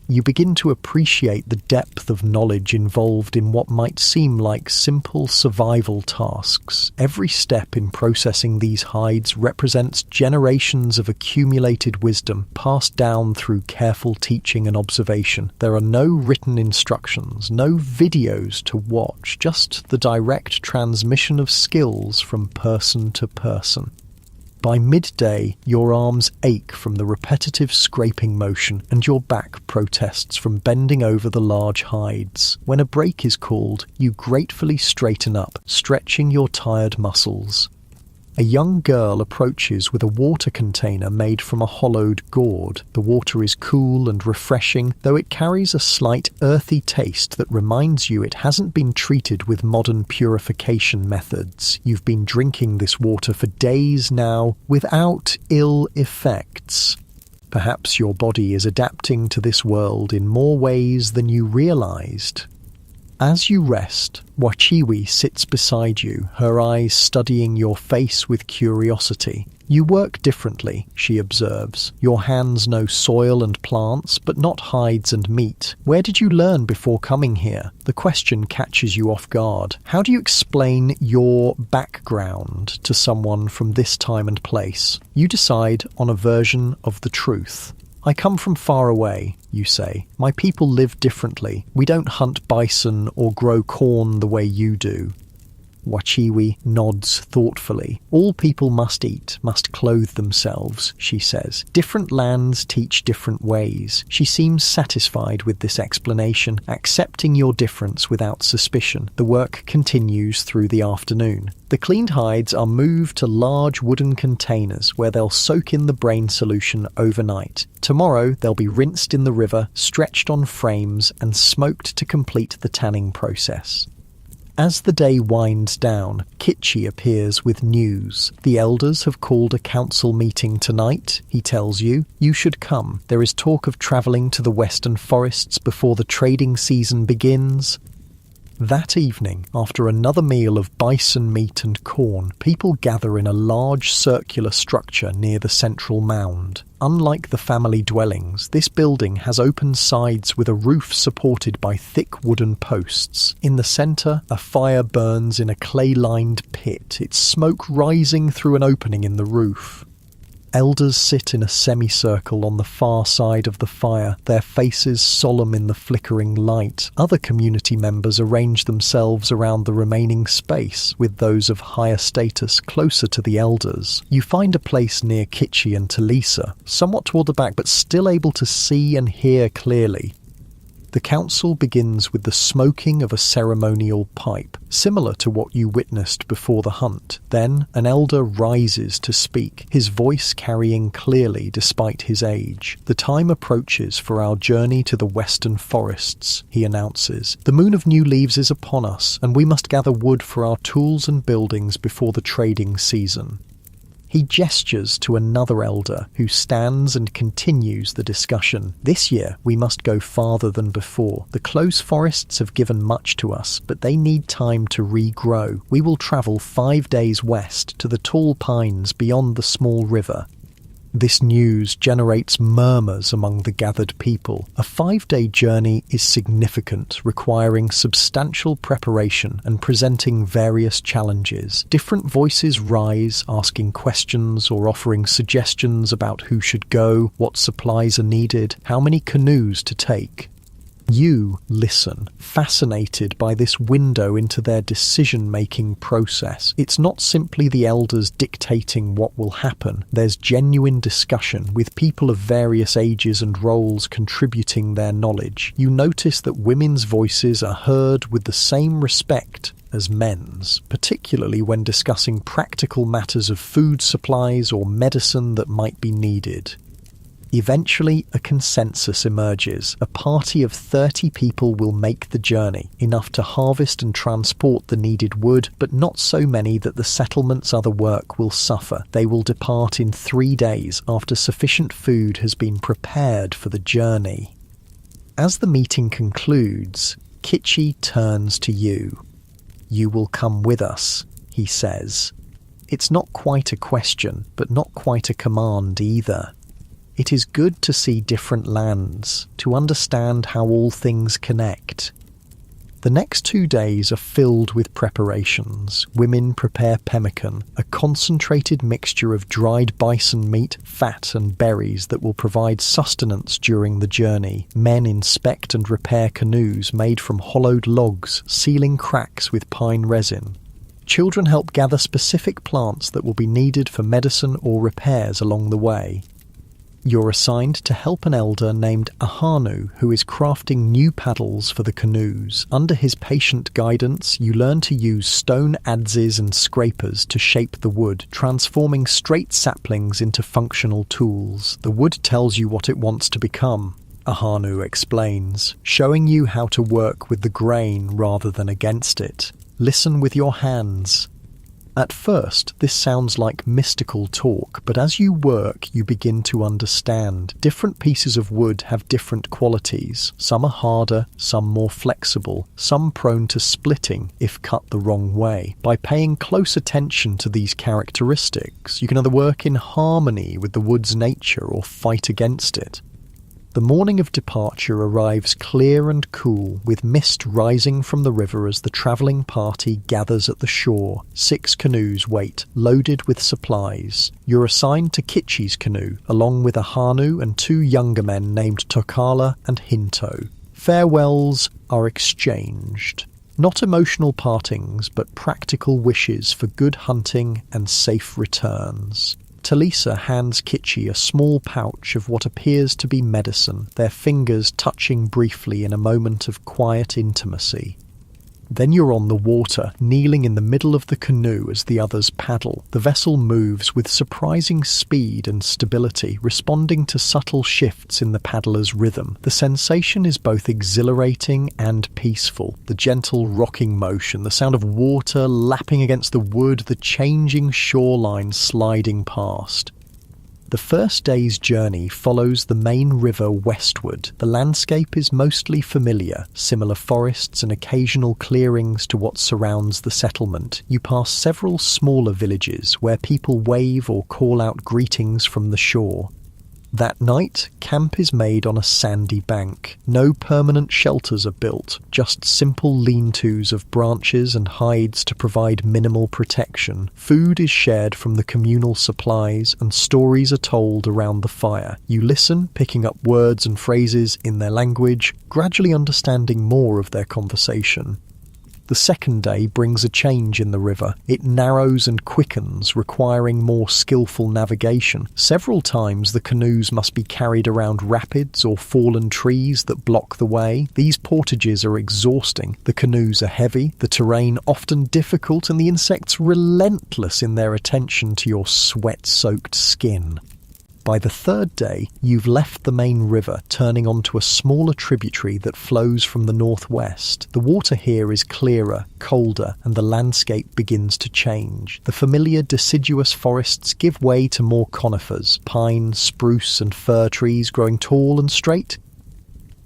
You begin to appreciate the depth of knowledge involved in what might seem like simple survival tasks. Every step in processing these hides represents generations of accumulated wisdom passed down through careful teaching and observation. There are no written instructions, no videos to watch, just the direct transmission of skills from person to person. By midday, your arms ache from the repetitive scraping motion and your back protests from bending over the large hides. When a break is called, you gratefully straighten up, stretching your tired muscles. A young girl approaches with a water container made from a hollowed gourd. The water is cool and refreshing, though it carries a slight earthy taste that reminds you it hasn't been treated with modern purification methods. You've been drinking this water for days now, without ill effects. Perhaps your body is adapting to this world in more ways than you realized. As you rest, Wachiwi sits beside you, her eyes studying your face with curiosity. "You work differently," she observes. "Your hands know soil and plants, but not hides and meat. Where did you learn before coming here?" The question catches you off guard. How do you explain your background to someone from this time and place? You decide on a version of the truth. "I come from far away," you say. "My people live differently. We don't hunt bison or grow corn the way you do." Wachiwi nods thoughtfully. "All people must eat, must clothe themselves," she says. "Different lands teach different ways." She seems satisfied with this explanation, accepting your difference without suspicion. The work continues through the afternoon. The cleaned hides are moved to large wooden containers where they'll soak in the brain solution overnight. Tomorrow they'll be rinsed in the river, stretched on frames, and smoked to complete the tanning process. As the day winds down, Kitchi appears with news. "The elders have called a council meeting tonight," he tells you. "You should come. There is talk of travelling to the western forests before the trading season begins." That evening, after another meal of bison meat and corn, people gather in a large circular structure near the central mound. Unlike the family dwellings, this building has open sides with a roof supported by thick wooden posts. In the centre, a fire burns in a clay-lined pit, its smoke rising through an opening in the roof. Elders sit in a semicircle on the far side of the fire, their faces solemn in the flickering light. Other community members arrange themselves around the remaining space, with those of higher status closer to the elders. You find a place near Kitchi and Talisa, somewhat toward the back but still able to see and hear clearly. The council begins with the smoking of a ceremonial pipe, similar to what you witnessed before the hunt. Then an elder rises to speak, his voice carrying clearly despite his age. "The time approaches for our journey to the western forests," he announces. "The moon of new leaves is upon us, and we must gather wood for our tools and buildings before the trading season." He gestures to another elder, who stands and continues the discussion. "This year we must go farther than before. The close forests have given much to us, but they need time to regrow. We will travel 5 days west to the tall pines beyond the small river." This news generates murmurs among the gathered people. A 5-day journey is significant, requiring substantial preparation and presenting various challenges. Different voices rise, asking questions or offering suggestions about who should go, what supplies are needed, how many canoes to take. You listen, fascinated by this window into their decision-making process. It's not simply the elders dictating what will happen. There's genuine discussion, with people of various ages and roles contributing their knowledge. You notice that women's voices are heard with the same respect as men's, particularly when discussing practical matters of food supplies or medicine that might be needed. Eventually, a consensus emerges. A party of 30 people will make the journey, enough to harvest and transport the needed wood, but not so many that the settlement's other work will suffer. They will depart in 3 days after sufficient food has been prepared for the journey. As the meeting concludes, Kitchi turns to you. "You will come with us," he says. It's not quite a question, but not quite a command either. It is good to see different lands, to understand how all things connect. The next 2 days are filled with preparations. Women prepare pemmican, a concentrated mixture of dried bison meat, fat and berries that will provide sustenance during the journey. Men inspect and repair canoes made from hollowed logs, sealing cracks with pine resin. Children help gather specific plants that will be needed for medicine or repairs along the way. You're assigned to help an elder named Ahanu, who is crafting new paddles for the canoes. Under his patient guidance, you learn to use stone adzes and scrapers to shape the wood, transforming straight saplings into functional tools. The wood tells you what it wants to become, Ahanu explains, showing you how to work with the grain rather than against it. Listen with your hands. At first, this sounds like mystical talk, but as you work, you begin to understand. Different pieces of wood have different qualities. Some are harder, some more flexible, some prone to splitting if cut the wrong way. By paying close attention to these characteristics, you can either work in harmony with the wood's nature or fight against it. The morning of departure arrives clear and cool, with mist rising from the river as the travelling party gathers at the shore. 6 canoes wait, loaded with supplies. You're assigned to Kitchi's canoe, along with Ahanu and 2 younger men named Tokala and Hinto. Farewells are exchanged. Not emotional partings, but practical wishes for good hunting and safe returns. Talisa hands Kitchi a small pouch of what appears to be medicine, their fingers touching briefly in a moment of quiet intimacy. Then you're on the water, kneeling in the middle of the canoe as the others paddle. The vessel moves with surprising speed and stability, responding to subtle shifts in the paddler's rhythm. The sensation is both exhilarating and peaceful. The gentle rocking motion, the sound of water lapping against the wood, the changing shoreline sliding past. The first day's journey follows the main river westward. The landscape is mostly familiar, similar forests and occasional clearings to what surrounds the settlement. You pass several smaller villages where people wave or call out greetings from the shore. That night, camp is made on a sandy bank. No permanent shelters are built, just simple lean-tos of branches and hides to provide minimal protection. Food is shared from the communal supplies, and stories are told around the fire. You listen, picking up words and phrases in their language, gradually understanding more of their conversation. The second day brings a change in the river. It narrows and quickens, requiring more skillful navigation. Several times the canoes must be carried around rapids or fallen trees that block the way. These portages are exhausting. The canoes are heavy, the terrain often difficult, and the insects relentless in their attention to your sweat-soaked skin. By the third day, you've left the main river, turning onto a smaller tributary that flows from the northwest. The water here is clearer, colder, and the landscape begins to change. The familiar deciduous forests give way to more conifers, pine, spruce, and fir trees growing tall and straight.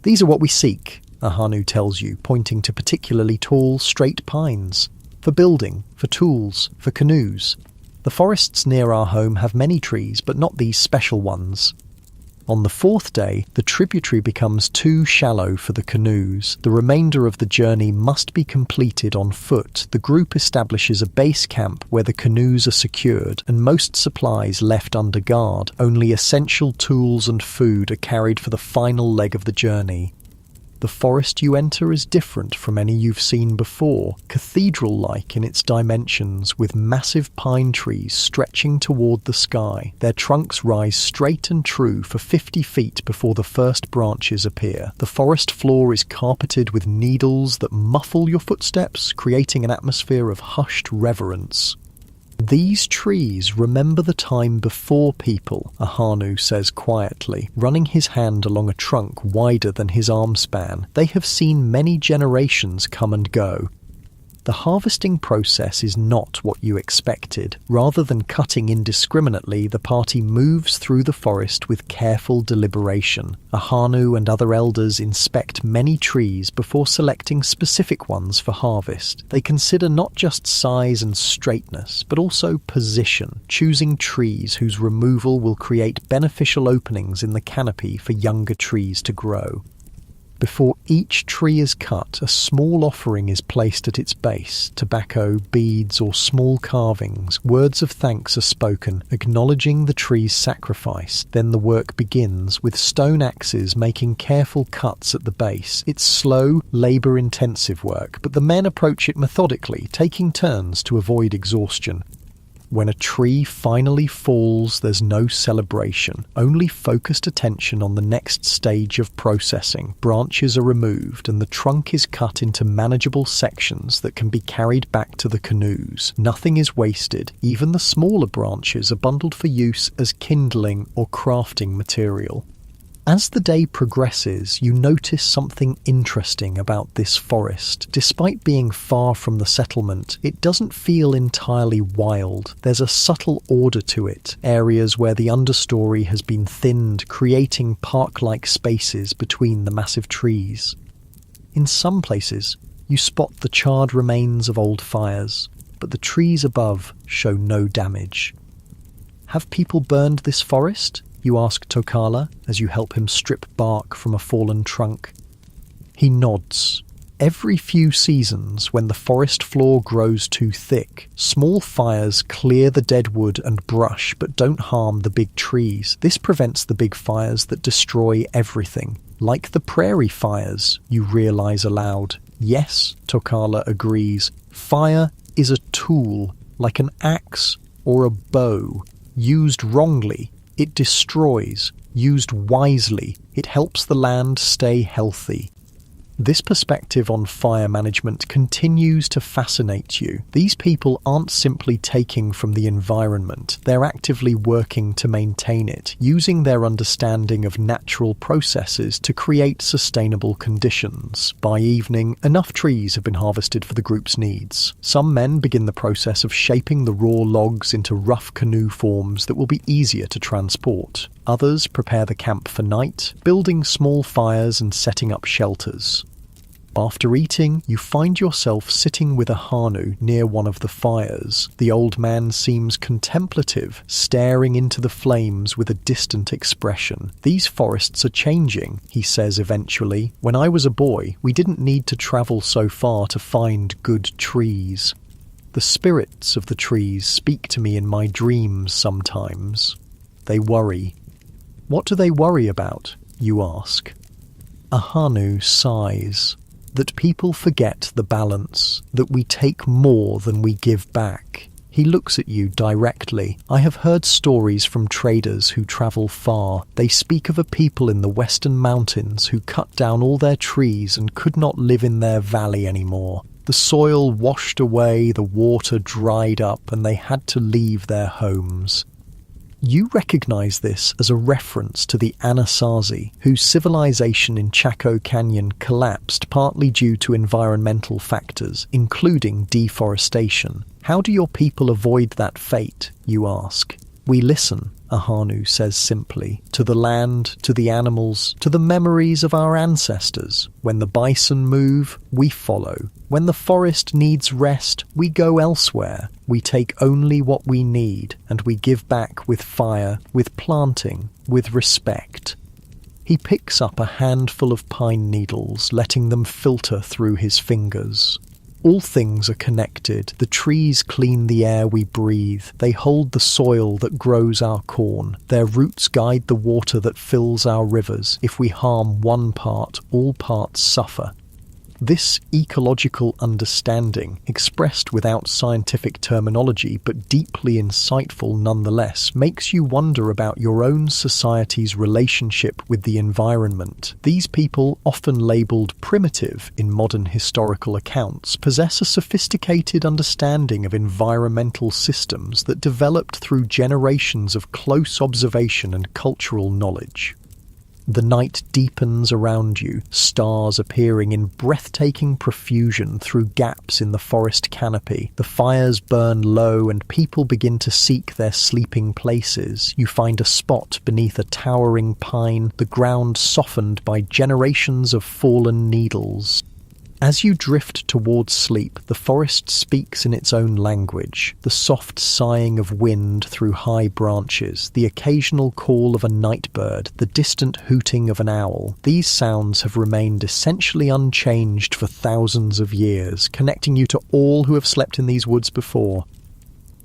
These are what we seek, Ahanu tells you, pointing to particularly tall, straight pines. For building, for tools, for canoes. The forests near our home have many trees, but not these special ones. On the fourth day, the tributary becomes too shallow for the canoes. The remainder of the journey must be completed on foot. The group establishes a base camp where the canoes are secured and most supplies left under guard. Only essential tools and food are carried for the final leg of the journey. The forest you enter is different from any you've seen before, cathedral-like in its dimensions, with massive pine trees stretching toward the sky. Their trunks rise straight and true for 50 feet before the first branches appear. The forest floor is carpeted with needles that muffle your footsteps, creating an atmosphere of hushed reverence. These trees remember the time before people, Ahanu says quietly, running his hand along a trunk wider than his arm span. They have seen many generations come and go. The harvesting process is not what you expected. Rather than cutting indiscriminately, the party moves through the forest with careful deliberation. Ahanu and other elders inspect many trees before selecting specific ones for harvest. They consider not just size and straightness, but also position, choosing trees whose removal will create beneficial openings in the canopy for younger trees to grow. Before each tree is cut, a small offering is placed at its base, tobacco, beads, or small carvings. Words of thanks are spoken, acknowledging the tree's sacrifice. Then the work begins, with stone axes making careful cuts at the base. It's slow, labour-intensive work, but the men approach it methodically, taking turns to avoid exhaustion. When a tree finally falls, there's no celebration, only focused attention on the next stage of processing. Branches are removed and the trunk is cut into manageable sections that can be carried back to the canoes. Nothing is wasted. Even the smaller branches are bundled for use as kindling or crafting material. As the day progresses, you notice something interesting about this forest. Despite being far from the settlement, it doesn't feel entirely wild. There's a subtle order to it, areas where the understory has been thinned, creating park-like spaces between the massive trees. In some places, you spot the charred remains of old fires, but the trees above show no damage. Have people burned this forest? You ask Tokala as you help him strip bark from a fallen trunk. He nods. Every few seasons, when the forest floor grows too thick, small fires clear the dead wood and brush but don't harm the big trees. This prevents the big fires that destroy everything. Like the prairie fires, you realize aloud. Yes, Tokala agrees. Fire is a tool, like an axe or a bow. Used wrongly, it destroys. Used wisely, it helps the land stay healthy. This perspective on fire management continues to fascinate you. These people aren't simply taking from the environment, they're actively working to maintain it, using their understanding of natural processes to create sustainable conditions. By evening, enough trees have been harvested for the group's needs. Some men begin the process of shaping the raw logs into rough canoe forms that will be easier to transport. Others prepare the camp for night, building small fires and setting up shelters. After eating, you find yourself sitting with Ahanu near one of the fires. The old man seems contemplative, staring into the flames with a distant expression. These forests are changing, he says eventually. When I was a boy, we didn't need to travel so far to find good trees. The spirits of the trees speak to me in my dreams sometimes. They worry. What do they worry about, you ask? Ahanu sighs. That people forget the balance, that we take more than we give back. He looks at you directly. I have heard stories from traders who travel far. They speak of a people in the western mountains who cut down all their trees and could not live in their valley anymore. The soil washed away, the water dried up, and they had to leave their homes. You recognize this as a reference to the Anasazi, whose civilization in Chaco Canyon collapsed partly due to environmental factors, including deforestation. How do your people avoid that fate, you ask? We listen, Ahanu says simply, to the land, to the animals, to the memories of our ancestors. When the bison move, we follow. When the forest needs rest, we go elsewhere. We take only what we need, and we give back with fire, with planting, with respect. He picks up a handful of pine needles, letting them filter through his fingers. All things are connected. The trees clean the air we breathe. They hold the soil that grows our corn. Their roots guide the water that fills our rivers. If we harm one part, all parts suffer. This ecological understanding, expressed without scientific terminology but deeply insightful nonetheless, makes you wonder about your own society's relationship with the environment. These people, often labelled primitive in modern historical accounts, possess a sophisticated understanding of environmental systems that developed through generations of close observation and cultural knowledge. The night deepens around you, stars appearing in breathtaking profusion through gaps in the forest canopy. The fires burn low and people begin to seek their sleeping places. You find a spot beneath a towering pine, the ground softened by generations of fallen needles. As you drift towards sleep, the forest speaks in its own language, the soft sighing of wind through high branches, the occasional call of a night bird, the distant hooting of an owl. These sounds have remained essentially unchanged for thousands of years, connecting you to all who have slept in these woods before.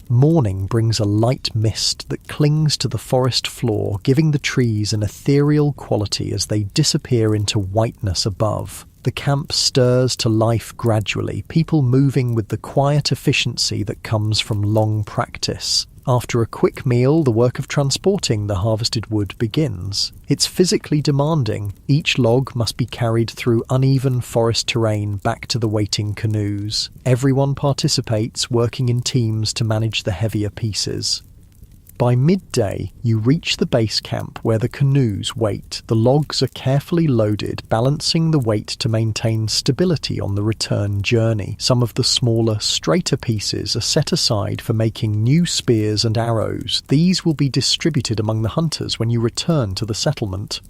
Morning brings a light mist that clings to the forest floor, giving the trees an ethereal quality as they disappear into whiteness above. The camp stirs to life gradually, people moving with the quiet efficiency that comes from long practice. After a quick meal, the work of transporting the harvested wood begins. It's physically demanding. Each log must be carried through uneven forest terrain back to the waiting canoes. Everyone participates, working in teams to manage the heavier pieces. By midday, you reach the base camp where the canoes wait. The logs are carefully loaded, balancing the weight to maintain stability on the return journey. Some of the smaller, straighter pieces are set aside for making new spears and arrows. These will be distributed among the hunters when you return to the settlement.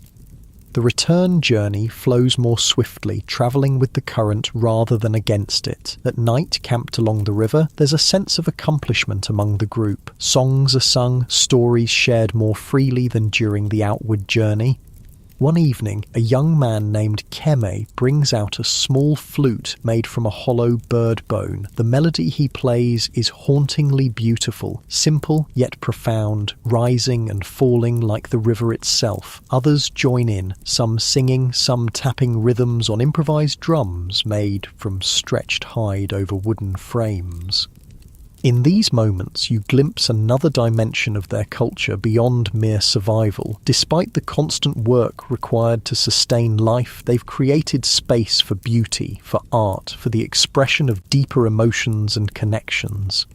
The return journey flows more swiftly, travelling with the current rather than against it. At night, camped along the river, there's a sense of accomplishment among the group. Songs are sung, stories shared more freely than during the outward journey. One evening, a young man named Keme brings out a small flute made from a hollow bird bone. The melody he plays is hauntingly beautiful, simple yet profound, rising and falling like the river itself. Others join in, some singing, some tapping rhythms on improvised drums made from stretched hide over wooden frames. In these moments, you glimpse another dimension of their culture beyond mere survival. Despite the constant work required to sustain life, they've created space for beauty, for art, for the expression of deeper emotions and connections.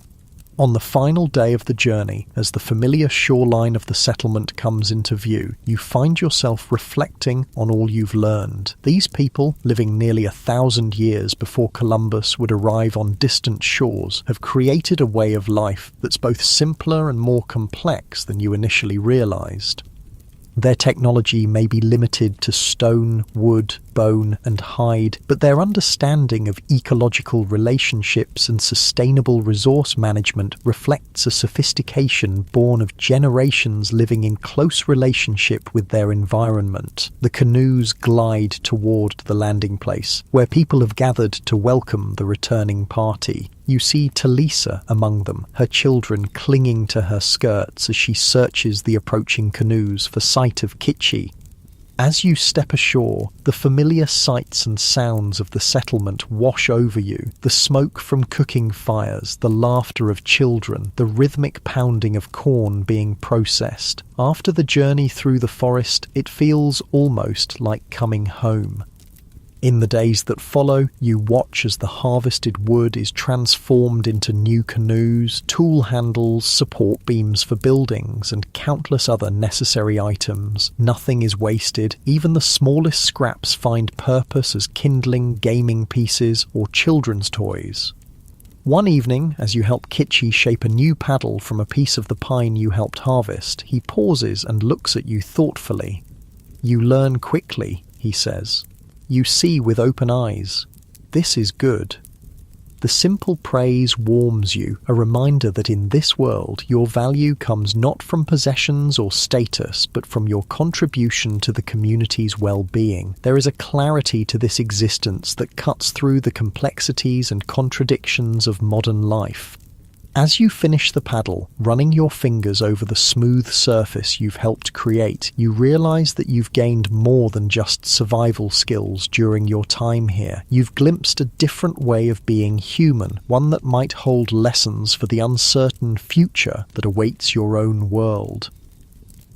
On the final day of the journey, as the familiar shoreline of the settlement comes into view, you find yourself reflecting on all you've learned. These people, living nearly 1,000 years before Columbus would arrive on distant shores, have created a way of life that's both simpler and more complex than you initially realized. Their technology may be limited to stone, wood, bone, and hide, but their understanding of ecological relationships and sustainable resource management reflects a sophistication born of generations living in close relationship with their environment. The canoes glide toward the landing place, where people have gathered to welcome the returning party. You see Talisa among them, her children clinging to her skirts as she searches the approaching canoes for sight of Kitchi. As you step ashore, the familiar sights and sounds of the settlement wash over you. The smoke from cooking fires, the laughter of children, the rhythmic pounding of corn being processed. After the journey through the forest, it feels almost like coming home. In the days that follow, you watch as the harvested wood is transformed into new canoes, tool handles, support beams for buildings, and countless other necessary items. Nothing is wasted. Even the smallest scraps find purpose as kindling, gaming pieces, or children's toys. One evening, as you help Kitchi shape a new paddle from a piece of the pine you helped harvest, he pauses and looks at you thoughtfully. "You learn quickly," he says. "You see with open eyes. This is good." The simple praise warms you, a reminder that in this world your value comes not from possessions or status, but from your contribution to the community's well-being. There is a clarity to this existence that cuts through the complexities and contradictions of modern life. As you finish the paddle, running your fingers over the smooth surface you've helped create, you realize that you've gained more than just survival skills during your time here. You've glimpsed a different way of being human, one that might hold lessons for the uncertain future that awaits your own world.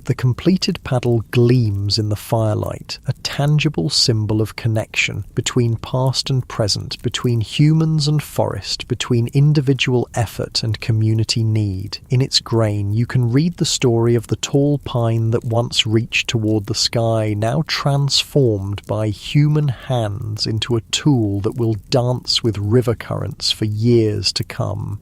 The completed paddle gleams in the firelight, a tangible symbol of connection between past and present, between humans and forest, between individual effort and community need. In its grain, you can read the story of the tall pine that once reached toward the sky, now transformed by human hands into a tool that will dance with river currents for years to come.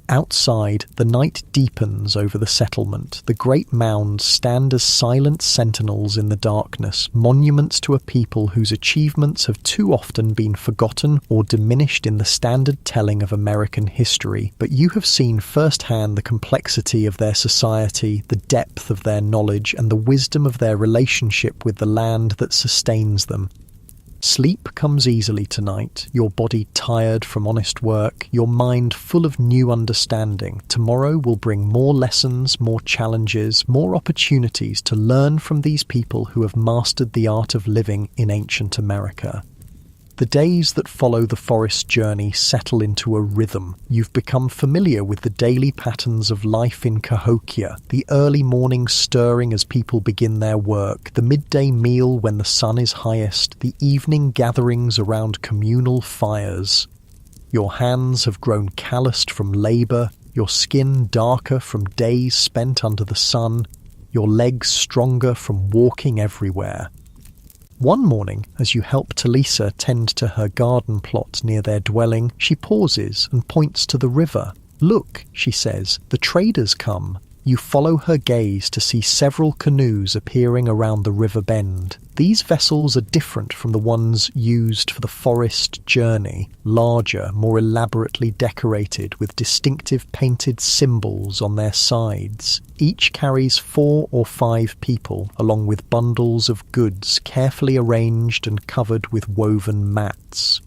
Outside, the night deepens over the settlement. The great mounds stand as silent sentinels in the darkness, monuments to a people whose achievements have too often been forgotten or diminished in the standard telling of American history. But you have seen firsthand the complexity of their society, the depth of their knowledge, and the wisdom of their relationship with the land that sustains them. Sleep comes easily tonight, your body tired from honest work, your mind full of new understanding. Tomorrow will bring more lessons, more challenges, more opportunities to learn from these people who have mastered the art of living in ancient America. The days that follow the forest journey settle into a rhythm. You've become familiar with the daily patterns of life in Cahokia, the early morning stirring as people begin their work, the midday meal when the sun is highest, the evening gatherings around communal fires. Your hands have grown calloused from labour, your skin darker from days spent under the sun, your legs stronger from walking everywhere. One morning, as you help Talisa tend to her garden plot near their dwelling, she pauses and points to the river. "Look," she says, "the traders come." You follow her gaze to see several canoes appearing around the river bend. These vessels are different from the ones used for the forest journey, larger, more elaborately decorated with distinctive painted symbols on their sides. Each carries 4 or 5 people, along with bundles of goods carefully arranged and covered with woven mats.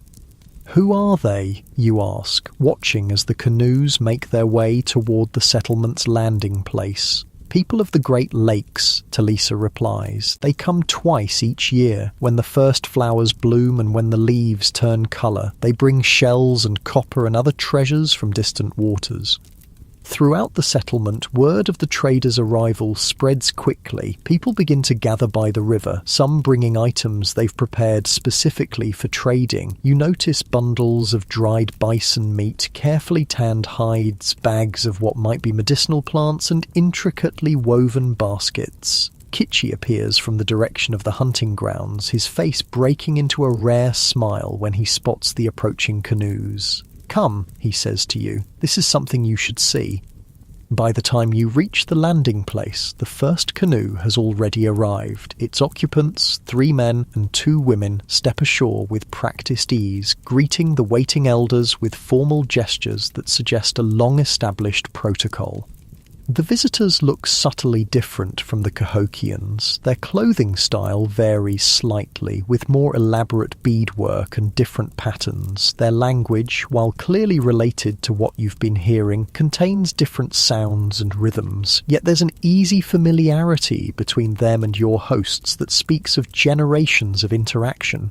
"Who are they?" you ask, watching as the canoes make their way toward the settlement's landing place. "People of the Great Lakes," Talisa replies. "They come twice each year, when the first flowers bloom and when the leaves turn colour. They bring shells and copper and other treasures from distant waters." Throughout the settlement, word of the traders' arrival spreads quickly. People begin to gather by the river, some bringing items they've prepared specifically for trading. You notice bundles of dried bison meat, carefully tanned hides, bags of what might be medicinal plants, and intricately woven baskets. Kitchi appears from the direction of the hunting grounds, his face breaking into a rare smile when he spots the approaching canoes. "Come," he says to you, "this is something you should see." By the time you reach the landing place, the first canoe has already arrived. Its occupants, 3 men and 2 women, step ashore with practiced ease, greeting the waiting elders with formal gestures that suggest a long-established protocol. The visitors look subtly different from the Cahokians. Their clothing style varies slightly, with more elaborate beadwork and different patterns. Their language, while clearly related to what you've been hearing, contains different sounds and rhythms. Yet there's an easy familiarity between them and your hosts that speaks of generations of interaction.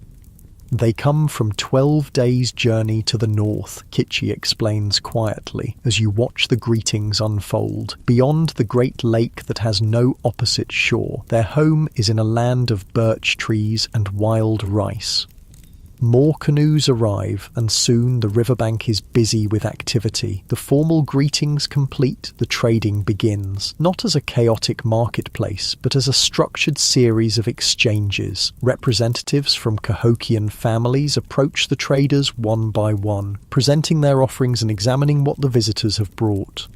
"They come from 12 days' journey to the north," Kitchi explains quietly, as you watch the greetings unfold. Beyond the great lake that has no opposite shore, their home is in a land of birch trees and wild rice. More canoes arrive, and soon the riverbank is busy with activity. The formal greetings complete, the trading begins, not as a chaotic marketplace, but as a structured series of exchanges. Representatives from Cahokian families approach the traders one by one, presenting their offerings and examining what the visitors have brought.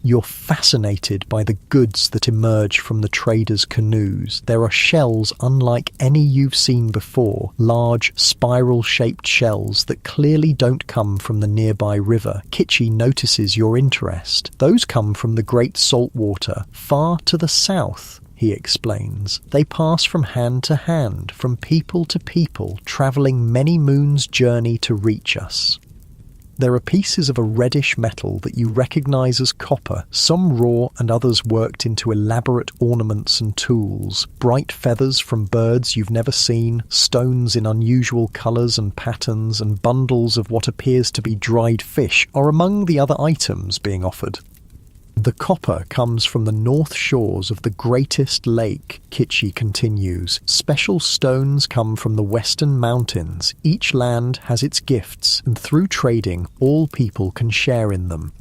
You're fascinated by the goods that emerge from the traders' canoes. There are shells unlike any you've seen before, large, spiral-shaped shells that clearly don't come from the nearby river. Kitchi notices your interest. Those come from the Great Saltwater, far to the south, he explains. They pass from hand to hand, from people to people, travelling many moons' journey to reach us. There are pieces of a reddish metal that you recognise as copper, some raw and others worked into elaborate ornaments and tools. Bright feathers from birds you've never seen, stones in unusual colours and patterns, and bundles of what appears to be dried fish are among the other items being offered. The copper comes from the north shores of the greatest lake, Kitchi continues. Special stones come from the western mountains. Each land has its gifts, and through trading, all people can share in them.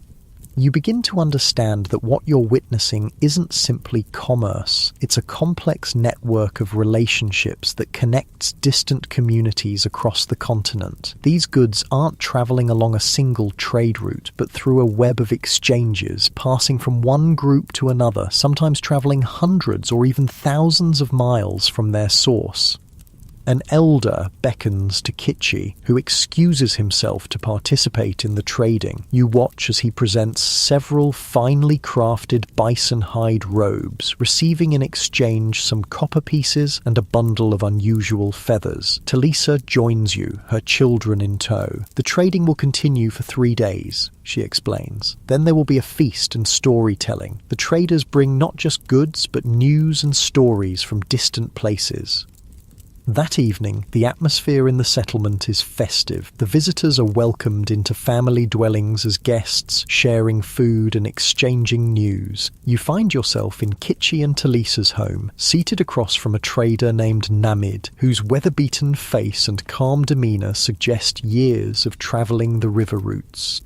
You begin to understand that what you're witnessing isn't simply commerce. It's a complex network of relationships that connects distant communities across the continent. These goods aren't traveling along a single trade route, but through a web of exchanges, passing from one group to another, sometimes traveling hundreds or even thousands of miles from their source. An elder beckons to Kitchi, who excuses himself to participate in the trading. You watch as he presents several finely crafted bison hide robes, receiving in exchange some copper pieces and a bundle of unusual feathers. Talisa joins you, her children in tow. The trading will continue for 3 days, she explains. Then there will be a feast and storytelling. The traders bring not just goods, but news and stories from distant places. That evening, the atmosphere in the settlement is festive. The visitors are welcomed into family dwellings as guests, sharing food and exchanging news. You find yourself in Kitchi and Talisa's home, seated across from a trader named Namid, whose weather-beaten face and calm demeanour suggest years of travelling the river routes.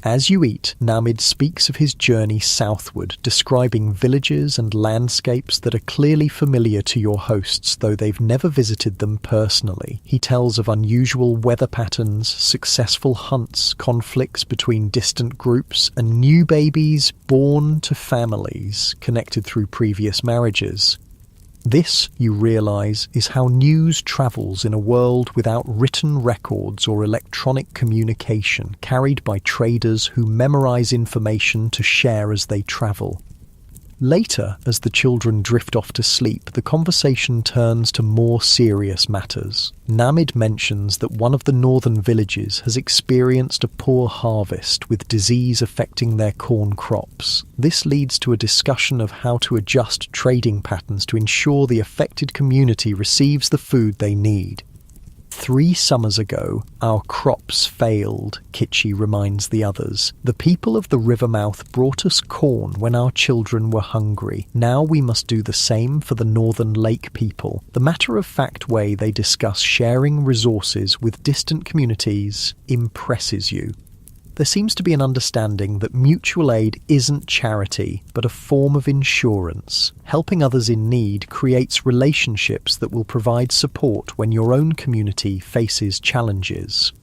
As you eat, Namid speaks of his journey southward, describing villages and landscapes that are clearly familiar to your hosts, though they've never visited them personally. He tells of unusual weather patterns, successful hunts, conflicts between distant groups, and new babies born to families connected through previous marriages. This, you realise, is how news travels in a world without written records or electronic communication, carried by traders who memorise information to share as they travel. Later, as the children drift off to sleep, the conversation turns to more serious matters. Namid mentions that one of the northern villages has experienced a poor harvest, with disease affecting their corn crops. This leads to a discussion of how to adjust trading patterns to ensure the affected community receives the food they need. 3 summers ago, our crops failed, Kitchi reminds the others. The people of the river mouth brought us corn when our children were hungry. Now we must do the same for the northern lake people. The matter-of-fact way they discuss sharing resources with distant communities impresses you. There seems to be an understanding that mutual aid isn't charity, but a form of insurance. Helping others in need creates relationships that will provide support when your own community faces challenges.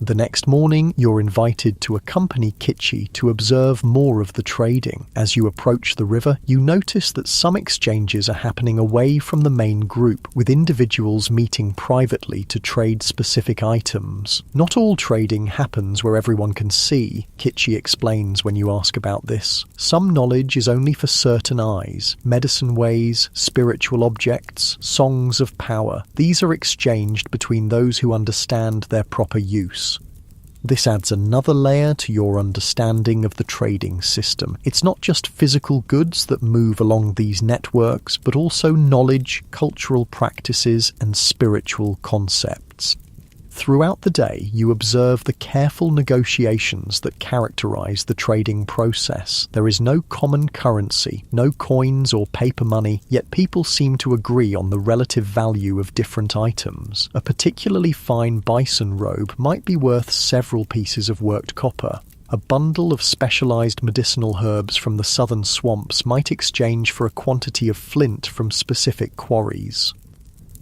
The next morning, you're invited to accompany Kitchi to observe more of the trading. As you approach the river, you notice that some exchanges are happening away from the main group, with individuals meeting privately to trade specific items. Not all trading happens where everyone can see, Kitchi explains when you ask about this. Some knowledge is only for certain eyes. Medicine ways, spiritual objects, songs of power. These are exchanged between those who understand their proper use. This adds another layer to your understanding of the trading system. It's not just physical goods that move along these networks, but also knowledge, cultural practices, and spiritual concepts. Throughout the day, you observe the careful negotiations that characterize the trading process. There is no common currency, no coins or paper money, yet people seem to agree on the relative value of different items. A particularly fine bison robe might be worth several pieces of worked copper. A bundle of specialized medicinal herbs from the southern swamps might exchange for a quantity of flint from specific quarries.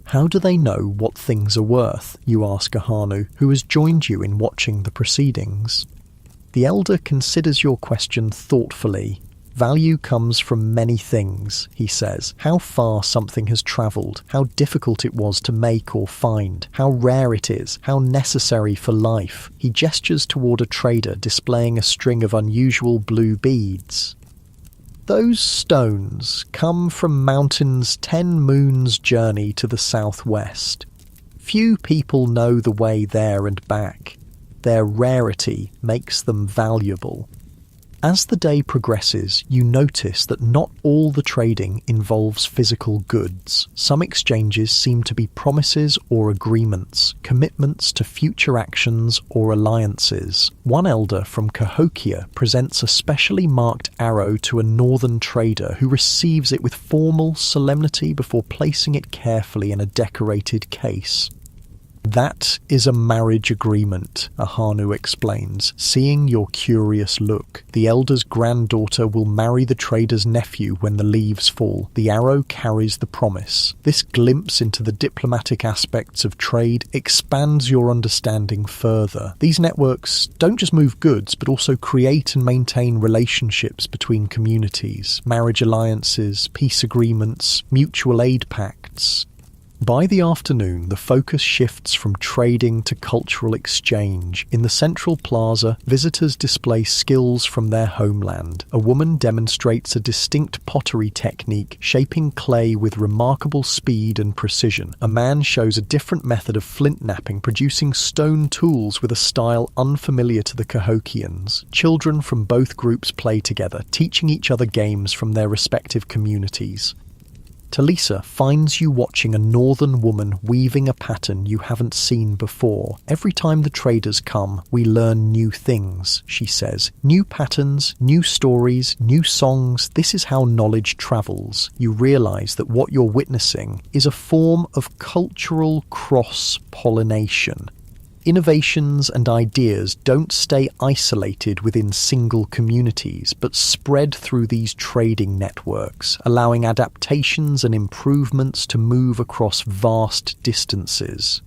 How do they know what things are worth? You ask Ahanu, who has joined you in watching the proceedings. The elder considers your question thoughtfully. Value comes from many things, he says. How far something has travelled, how difficult it was to make or find, how rare it is, how necessary for life. He gestures toward a trader displaying a string of unusual blue beads. Those stones come from mountains 10 moons' journey to the southwest. Few people know the way there and back. Their rarity makes them valuable. As the day progresses, you notice that not all the trading involves physical goods. Some exchanges seem to be promises or agreements, commitments to future actions or alliances. One elder from Cahokia presents a specially marked arrow to a northern trader who receives it with formal solemnity before placing it carefully in a decorated case. That is a marriage agreement, Ahanu explains, seeing your curious look. The elder's granddaughter will marry the trader's nephew when the leaves fall. The arrow carries the promise. This glimpse into the diplomatic aspects of trade expands your understanding further. These networks don't just move goods, but also create and maintain relationships between communities, marriage alliances, peace agreements, mutual aid pacts. By the afternoon, the focus shifts from trading to cultural exchange. In the central plaza, visitors display skills from their homeland. A woman demonstrates a distinct pottery technique, shaping clay with remarkable speed and precision. A man shows a different method of flint knapping, producing stone tools with a style unfamiliar to the Cahokians. Children from both groups play together, teaching each other games from their respective communities. Talisa finds you watching a northern woman weaving a pattern you haven't seen before. Every time the traders come, we learn new things, she says. New patterns, new stories, new songs. This is how knowledge travels. You realize that what you're witnessing is a form of cultural cross-pollination. Innovations and ideas don't stay isolated within single communities, but spread through these trading networks, allowing adaptations and improvements to move across vast distances.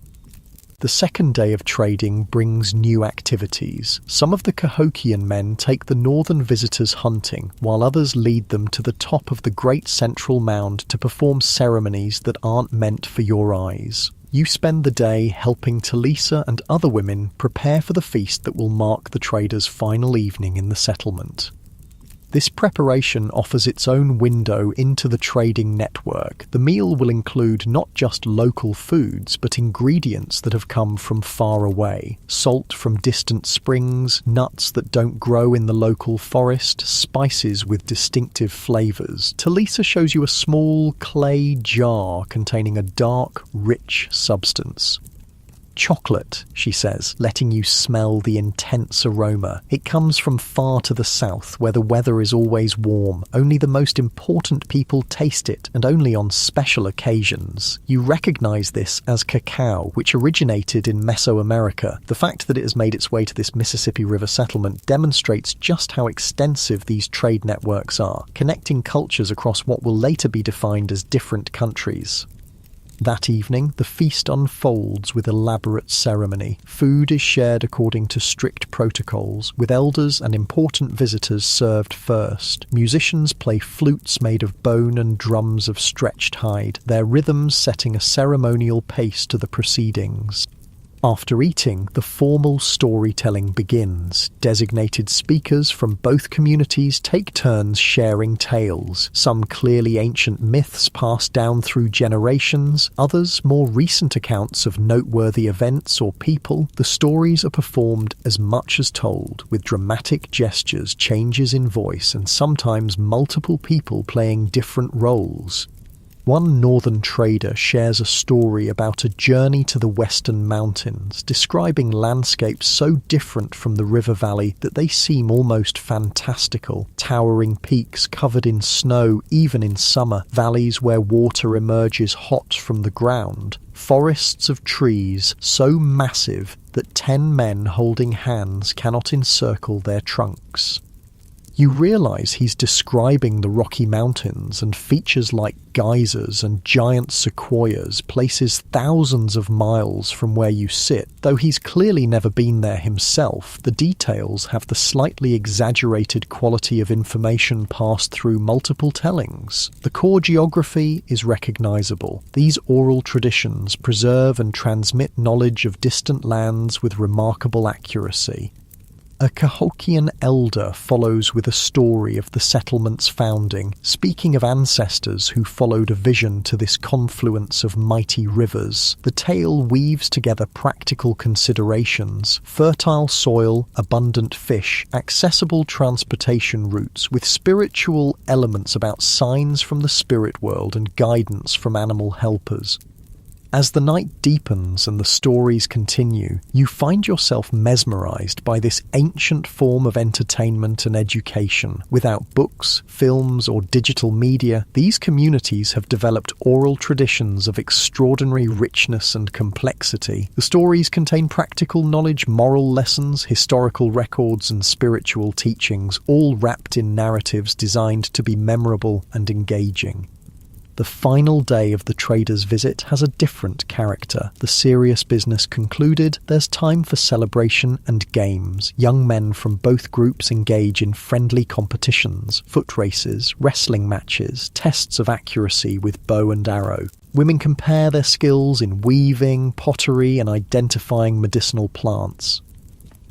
The second day of trading brings new activities. Some of the Cahokian men take the northern visitors hunting, while others lead them to the top of the great central mound to perform ceremonies that aren't meant for your eyes. You spend the day helping Talisa and other women prepare for the feast that will mark the traders' final evening in the settlement. This preparation offers its own window into the trading network. The meal will include not just local foods, but ingredients that have come from far away. Salt from distant springs, nuts that don't grow in the local forest, spices with distinctive flavors. Talisa shows you a small clay jar containing a dark, rich substance. Chocolate, she says, letting you smell the intense aroma. It comes from far to the south, where the weather is always warm. Only the most important people taste it, and only on special occasions. You recognize this as cacao, which originated in Mesoamerica. The fact that it has made its way to this Mississippi River settlement demonstrates just how extensive these trade networks are, connecting cultures across what will later be defined as different countries. That evening, the feast unfolds with elaborate ceremony. Food is shared according to strict protocols, with elders and important visitors served first. Musicians play flutes made of bone and drums of stretched hide, their rhythms setting a ceremonial pace to the proceedings. After eating, the formal storytelling begins. Designated speakers from both communities take turns sharing tales, some clearly ancient myths passed down through generations, others more recent accounts of noteworthy events or people. The stories are performed as much as told, with dramatic gestures, changes in voice, and sometimes multiple people playing different roles. One northern trader shares a story about a journey to the western mountains, describing landscapes so different from the river valley that they seem almost fantastical. Towering peaks covered in snow even in summer, valleys where water emerges hot from the ground, forests of trees so massive that 10 men holding hands cannot encircle their trunks. You realise he's describing the Rocky Mountains, and features like geysers and giant sequoias places thousands of miles from where you sit. Though he's clearly never been there himself, the details have the slightly exaggerated quality of information passed through multiple tellings. The core geography is recognisable. These oral traditions preserve and transmit knowledge of distant lands with remarkable accuracy. A Cahokian elder follows with a story of the settlement's founding, speaking of ancestors who followed a vision to this confluence of mighty rivers. The tale weaves together practical considerations, fertile soil, abundant fish, accessible transportation routes, with spiritual elements about signs from the spirit world and guidance from animal helpers. As the night deepens and the stories continue, you find yourself mesmerised by this ancient form of entertainment and education. Without books, films, or digital media, these communities have developed oral traditions of extraordinary richness and complexity. The stories contain practical knowledge, moral lessons, historical records, and spiritual teachings, all wrapped in narratives designed to be memorable and engaging. The final day of the trader's visit has a different character. The serious business concluded, there's time for celebration and games. Young men from both groups engage in friendly competitions, foot races, wrestling matches, tests of accuracy with bow and arrow. Women compare their skills in weaving, pottery, and identifying medicinal plants.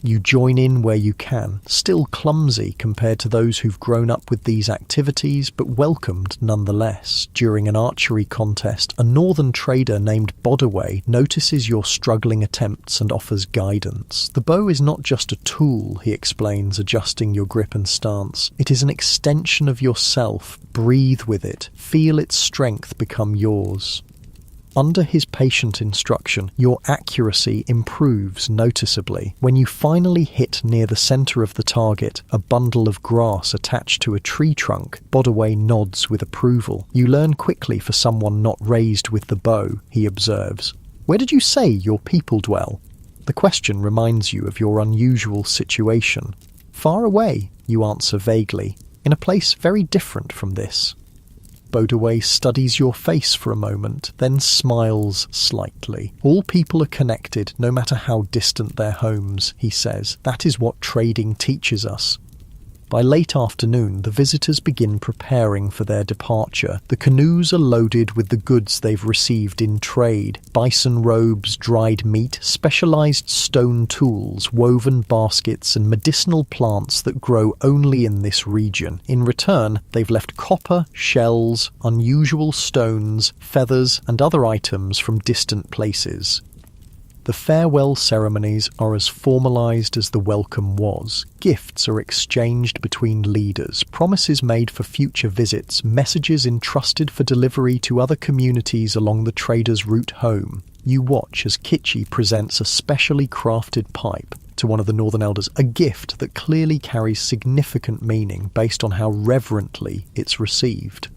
You join in where you can, still clumsy compared to those who've grown up with these activities, but welcomed nonetheless. During an archery contest, a northern trader named Bodaway notices your struggling attempts and offers guidance. The bow is not just a tool, he explains, adjusting your grip and stance. It is an extension of yourself. Breathe with it. Feel its strength become yours. Under his patient instruction, your accuracy improves noticeably. When you finally hit near the centre of the target, a bundle of grass attached to a tree trunk, Bodaway nods with approval. You learn quickly for someone not raised with the bow, he observes. Where did you say your people dwell? The question reminds you of your unusual situation. Far away, you answer vaguely, in a place very different from this. Bodaway studies your face for a moment, then smiles slightly. All people are connected, no matter how distant their homes, he says. That is what trading teaches us. By late afternoon, the visitors begin preparing for their departure. The canoes are loaded with the goods they've received in trade: bison robes, dried meat, specialized stone tools, woven baskets, and medicinal plants that grow only in this region. In return, they've left copper, shells, unusual stones, feathers, and other items from distant places. The farewell ceremonies are as formalised as the welcome was. Gifts are exchanged between leaders, promises made for future visits, messages entrusted for delivery to other communities along the trader's route home. You watch as Kitchi presents a specially crafted pipe to one of the northern elders, a gift that clearly carries significant meaning based on how reverently it's received.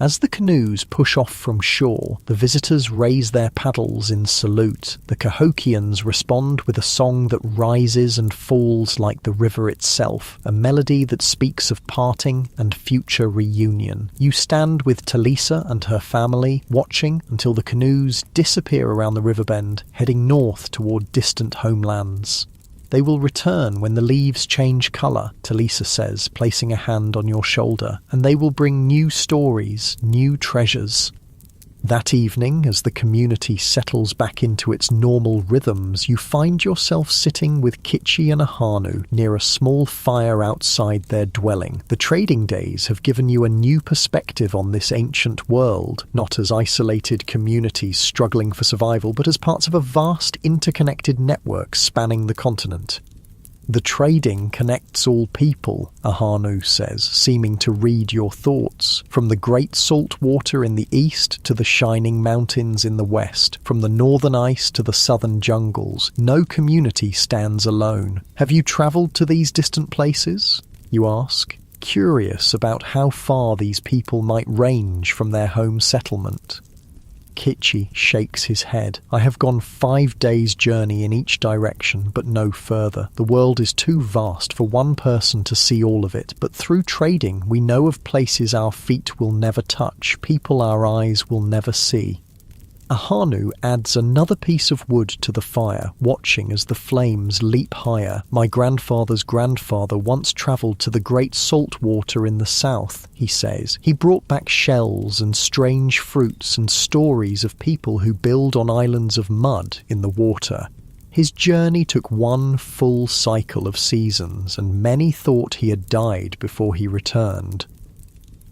As the canoes push off from shore, the visitors raise their paddles in salute. The Cahokians respond with a song that rises and falls like the river itself, a melody that speaks of parting and future reunion. You stand with Talisa and her family, watching until the canoes disappear around the river bend, heading north toward distant homelands. They will return when the leaves change colour, Talisa says, placing a hand on your shoulder, and they will bring new stories, new treasures. That evening, as the community settles back into its normal rhythms, you find yourself sitting with Kitchi and Ahanu near a small fire outside their dwelling. The trading days have given you a new perspective on this ancient world, not as isolated communities struggling for survival, but as parts of a vast interconnected network spanning the continent. The trading connects all people, Ahanu says, seeming to read your thoughts. From the great salt water in the east to the shining mountains in the west, from the northern ice to the southern jungles, no community stands alone. Have you travelled to these distant places? You ask, curious about how far these people might range from their home settlement. Kitchi shakes his head. I have gone 5 days' journey in each direction, but no further. The world is too vast for one person to see all of it, but through trading we know of places our feet will never touch, people our eyes will never see. Ahanu adds another piece of wood to the fire, watching as the flames leap higher. My grandfather's grandfather once travelled to the great salt water in the south, he says. He brought back shells and strange fruits and stories of people who build on islands of mud in the water. His journey took one full cycle of seasons, and many thought he had died before he returned.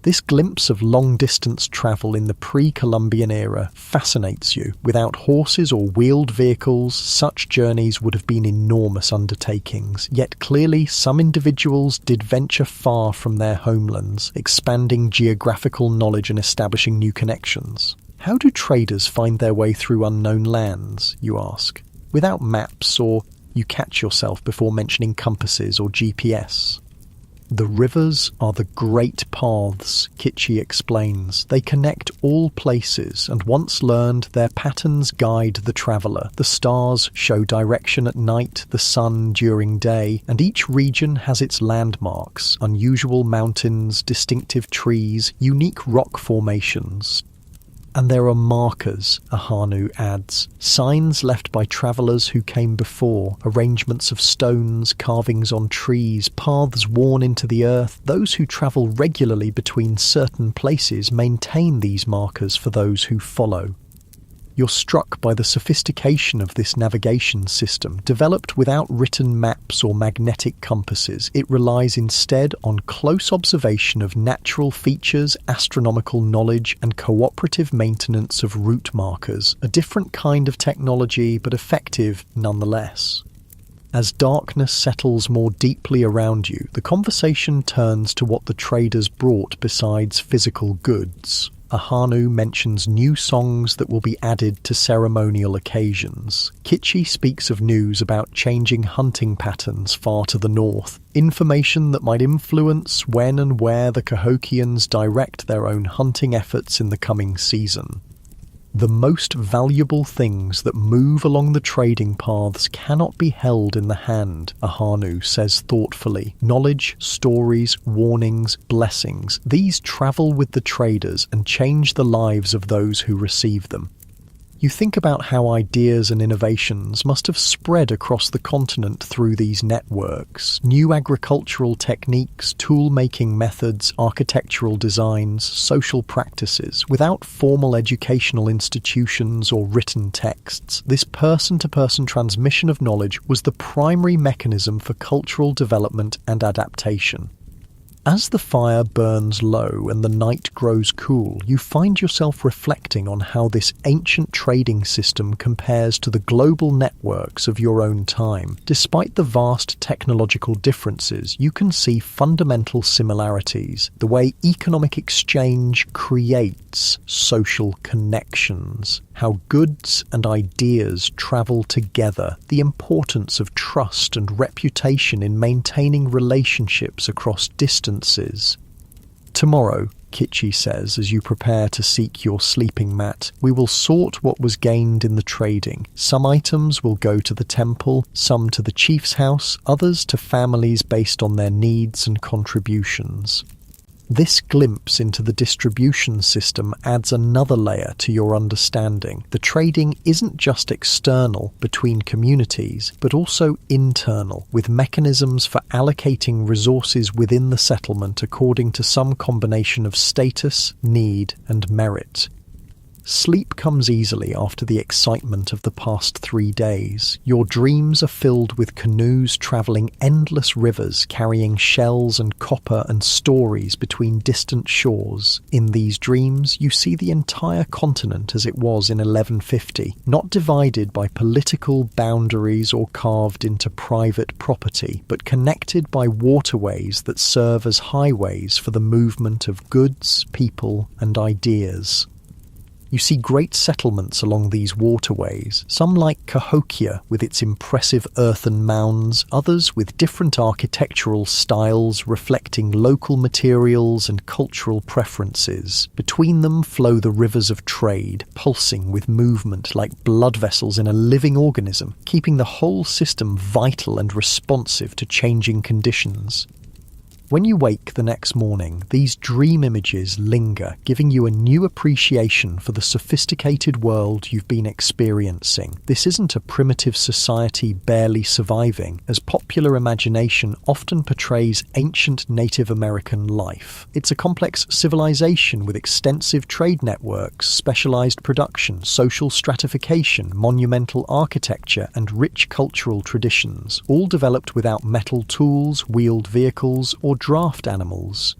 This glimpse of long-distance travel in the pre-Columbian era fascinates you. Without horses or wheeled vehicles, such journeys would have been enormous undertakings. Yet clearly some individuals did venture far from their homelands, expanding geographical knowledge and establishing new connections. How do traders find their way through unknown lands, you ask? Without maps, or you catch yourself before mentioning compasses or GPS. The rivers are the great paths, Kitchi explains. They connect all places, and once learned, their patterns guide the traveller. The stars show direction at night, the sun during day, and each region has its landmarks, unusual mountains, distinctive trees, unique rock formations. And there are markers, Ahanu adds, signs left by travellers who came before, arrangements of stones, carvings on trees, paths worn into the earth. Those who travel regularly between certain places maintain these markers for those who follow. You're struck by the sophistication of this navigation system, developed without written maps or magnetic compasses. It relies instead on close observation of natural features, astronomical knowledge, and cooperative maintenance of route markers. A different kind of technology, but effective nonetheless. As darkness settles more deeply around you, the conversation turns to what the traders brought besides physical goods. Ahanu mentions new songs that will be added to ceremonial occasions. Kitchi speaks of news about changing hunting patterns far to the north, information that might influence when and where the Cahokians direct their own hunting efforts in the coming season. The most valuable things that move along the trading paths cannot be held in the hand, Ahanu says thoughtfully. Knowledge, stories, warnings, blessings, these travel with the traders and change the lives of those who receive them. You think about how ideas and innovations must have spread across the continent through these networks. New agricultural techniques, tool-making methods, architectural designs, social practices. Without formal educational institutions or written texts, this person-to-person transmission of knowledge was the primary mechanism for cultural development and adaptation. As the fire burns low and the night grows cool, you find yourself reflecting on how this ancient trading system compares to the global networks of your own time. Despite the vast technological differences, you can see fundamental similarities. The way economic exchange creates social connections, how goods and ideas travel together, the importance of trust and reputation in maintaining relationships across distances. Tomorrow, Kitchi says, as you prepare to seek your sleeping mat, we will sort what was gained in the trading. Some items will go to the temple, some to the chief's house, others to families based on their needs and contributions. This glimpse into the distribution system adds another layer to your understanding. The trading isn't just external between communities, but also internal, with mechanisms for allocating resources within the settlement according to some combination of status, need, and merit. Sleep comes easily after the excitement of the past 3 days. Your dreams are filled with canoes travelling endless rivers, carrying shells and copper and stories between distant shores. In these dreams, you see the entire continent as it was in 1150, not divided by political boundaries or carved into private property, but connected by waterways that serve as highways for the movement of goods, people, and ideas. You see great settlements along these waterways, some like Cahokia with its impressive earthen mounds, others with different architectural styles reflecting local materials and cultural preferences. Between them flow the rivers of trade, pulsing with movement like blood vessels in a living organism, keeping the whole system vital and responsive to changing conditions. When you wake the next morning, these dream images linger, giving you a new appreciation for the sophisticated world you've been experiencing. This isn't a primitive society barely surviving, as popular imagination often portrays ancient Native American life. It's a complex civilization with extensive trade networks, specialized production, social stratification, monumental architecture, and rich cultural traditions, all developed without metal tools, wheeled vehicles, or draft animals.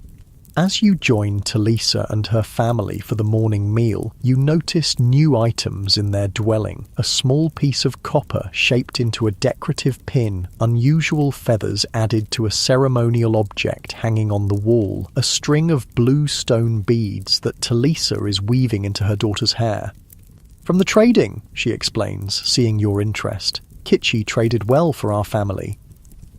As you join Talisa and her family for the morning meal, you notice new items in their dwelling. A small piece of copper shaped into a decorative pin, unusual feathers added to a ceremonial object hanging on the wall, a string of blue stone beads that Talisa is weaving into her daughter's hair. "From the trading," she explains, seeing your interest. "Kitchi traded well for our family."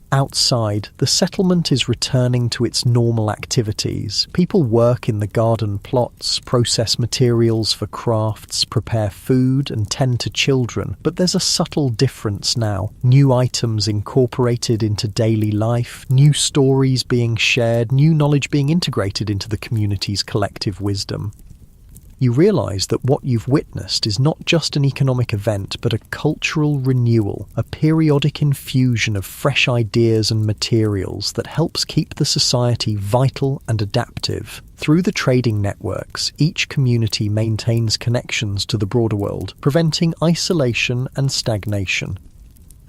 Outside, the settlement is returning to its normal activities. People work in the garden plots, process materials for crafts, prepare food, and tend to children. But there's a subtle difference now. New items incorporated into daily life, new stories being shared, new knowledge being integrated into the community's collective wisdom. You realise that what you've witnessed is not just an economic event, but a cultural renewal, a periodic infusion of fresh ideas and materials that helps keep the society vital and adaptive. Through the trading networks, each community maintains connections to the broader world, preventing isolation and stagnation.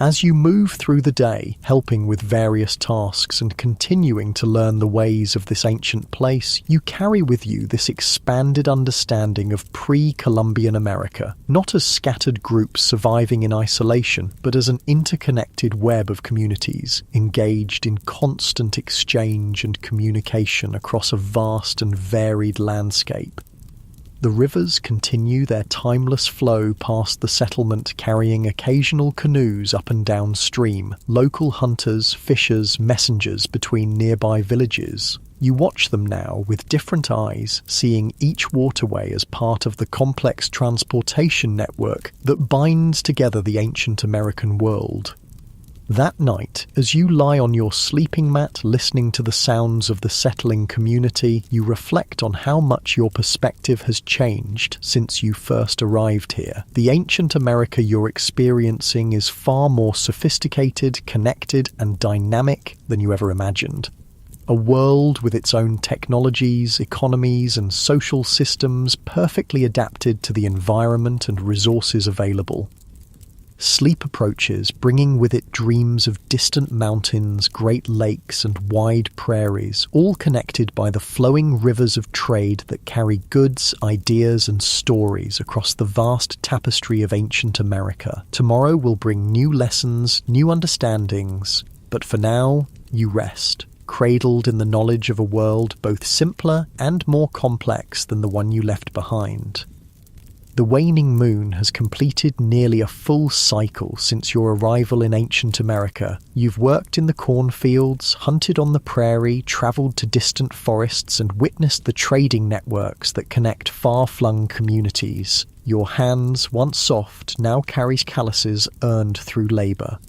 As you move through the day, helping with various tasks and continuing to learn the ways of this ancient place, you carry with you this expanded understanding of pre-Columbian America, not as scattered groups surviving in isolation, but as an interconnected web of communities, engaged in constant exchange and communication across a vast and varied landscape. The rivers continue their timeless flow past the settlement, carrying occasional canoes up and down stream, local hunters, fishers, messengers between nearby villages. You watch them now with different eyes, seeing each waterway as part of the complex transportation network that binds together the ancient American world. That night, as you lie on your sleeping mat listening to the sounds of the settling community, you reflect on how much your perspective has changed since you first arrived here. The ancient America you're experiencing is far more sophisticated, connected, and dynamic than you ever imagined. A world with its own technologies, economies, and social systems perfectly adapted to the environment and resources available. Sleep approaches, bringing with it dreams of distant mountains, great lakes, and wide prairies, all connected by the flowing rivers of trade that carry goods, ideas, and stories across the vast tapestry of ancient America. Tomorrow will bring new lessons, new understandings, but for now, you rest, cradled in the knowledge of a world both simpler and more complex than the one you left behind. The waning moon has completed nearly a full cycle since your arrival in ancient America. You've worked in the cornfields, hunted on the prairie, travelled to distant forests, and witnessed the trading networks that connect far-flung communities. Your hands, once soft, now carries calluses earned through labour.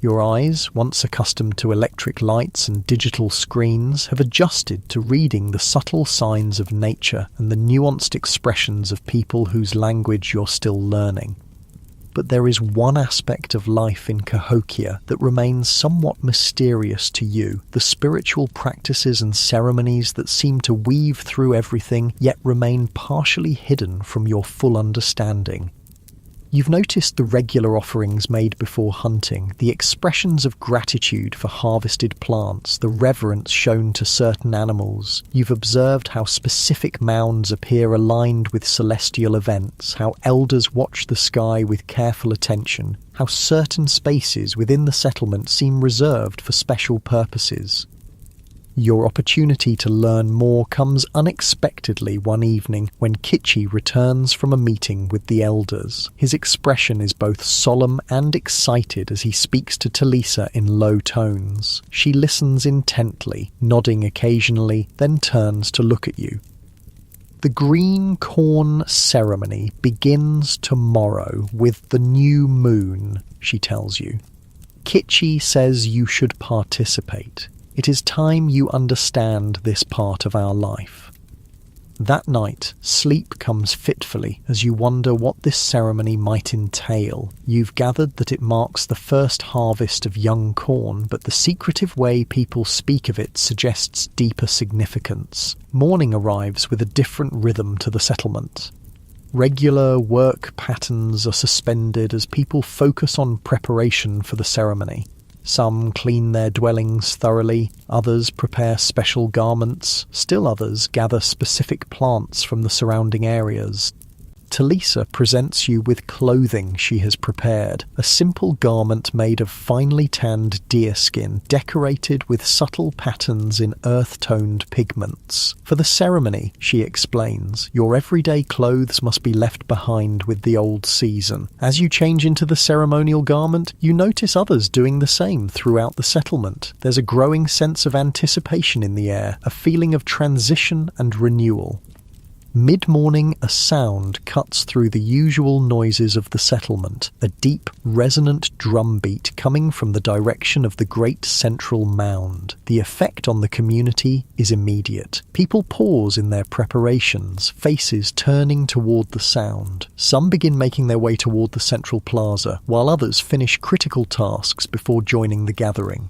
Your eyes, once accustomed to electric lights and digital screens, have adjusted to reading the subtle signs of nature and the nuanced expressions of people whose language you're still learning. But there is one aspect of life in Cahokia that remains somewhat mysterious to you, the spiritual practices and ceremonies that seem to weave through everything, yet remain partially hidden from your full understanding. You've noticed the regular offerings made before hunting, the expressions of gratitude for harvested plants, the reverence shown to certain animals. You've observed how specific mounds appear aligned with celestial events, how elders watch the sky with careful attention, how certain spaces within the settlement seem reserved for special purposes. Your opportunity to learn more comes unexpectedly one evening when Kitchi returns from a meeting with the elders. His expression is both solemn and excited as he speaks to Talisa in low tones. She listens intently, nodding occasionally, then turns to look at you. The green corn ceremony begins tomorrow with the new moon, she tells you. Kitchi says you should participate. It is time you understand this part of our life. That night, sleep comes fitfully as you wonder what this ceremony might entail. You've gathered that it marks the first harvest of young corn, but the secretive way people speak of it suggests deeper significance. Morning arrives with a different rhythm to the settlement. Regular work patterns are suspended as people focus on preparation for the ceremony. Some clean their dwellings thoroughly, others prepare special garments, still others gather specific plants from the surrounding areas. Talisa presents you with clothing she has prepared, a simple garment made of finely tanned deerskin, decorated with subtle patterns in earth-toned pigments. For the ceremony, she explains, your everyday clothes must be left behind with the old season. As you change into the ceremonial garment, you notice others doing the same throughout the settlement. There's a growing sense of anticipation in the air, a feeling of transition and renewal. Mid-morning, a sound cuts through the usual noises of the settlement, a deep, resonant drumbeat coming from the direction of the great central mound. The effect on the community is immediate. People pause in their preparations, faces turning toward the sound. Some begin making their way toward the central plaza, while others finish critical tasks before joining the gathering.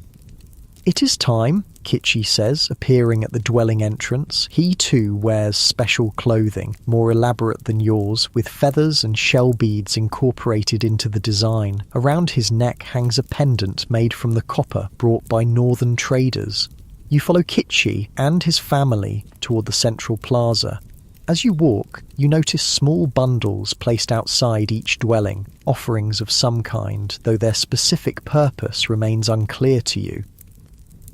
It is time, Kitchi says, appearing at the dwelling entrance. He too wears special clothing, more elaborate than yours, with feathers and shell beads incorporated into the design. Around his neck hangs a pendant made from the copper brought by northern traders. You follow Kitchi and his family toward the central plaza. As you walk, you notice small bundles placed outside each dwelling, offerings of some kind, though their specific purpose remains unclear to you.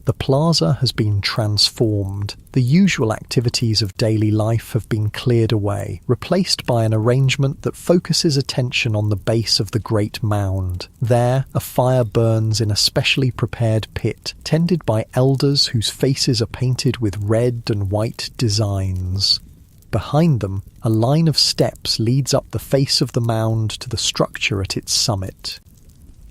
The plaza has been transformed. The usual activities of daily life have been cleared away, replaced by an arrangement that focuses attention on the base of the great mound. There, a fire burns in a specially prepared pit, tended by elders whose faces are painted with red and white designs. Behind them, a line of steps leads up the face of the mound to the structure at its summit.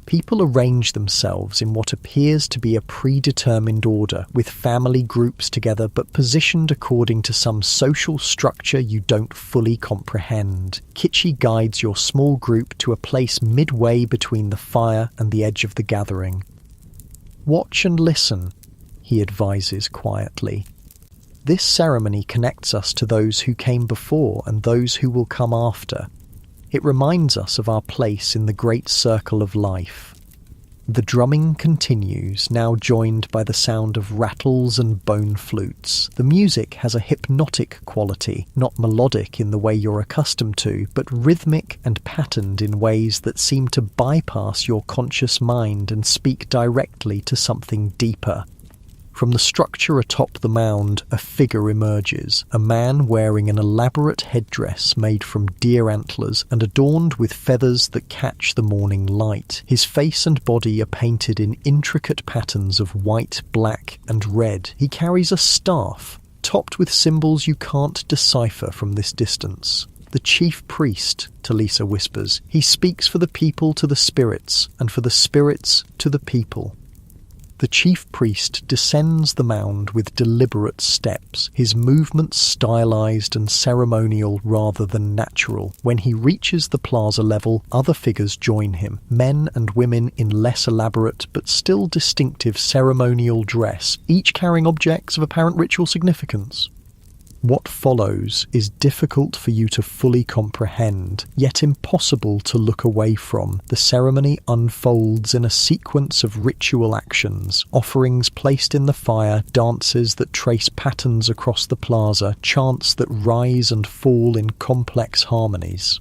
People arrange themselves in what appears to be a predetermined order, with family groups together but positioned according to some social structure you don't fully comprehend. Kitchi guides your small group to a place midway between the fire and the edge of the gathering. Watch and listen, he advises quietly. This ceremony connects us to those who came before and those who will come after. It reminds us of our place in the great circle of life. The drumming continues, now joined by the sound of rattles and bone flutes. The music has a hypnotic quality, not melodic in the way you're accustomed to, but rhythmic and patterned in ways that seem to bypass your conscious mind and speak directly to something deeper. From the structure atop the mound, a figure emerges, a man wearing an elaborate headdress made from deer antlers and adorned with feathers that catch the morning light. His face and body are painted in intricate patterns of white, black, and red. He carries a staff, topped with symbols you can't decipher from this distance. The chief priest, Talisa whispers. He speaks for the people to the spirits, and for the spirits to the people. The chief priest descends the mound with deliberate steps, his movements stylized and ceremonial rather than natural. When he reaches the plaza level, other figures join him, men and women in less elaborate but still distinctive ceremonial dress, each carrying objects of apparent ritual significance. What follows is difficult for you to fully comprehend, yet impossible to look away from. The ceremony unfolds in a sequence of ritual actions, offerings placed in the fire, dances that trace patterns across the plaza, chants that rise and fall in complex harmonies.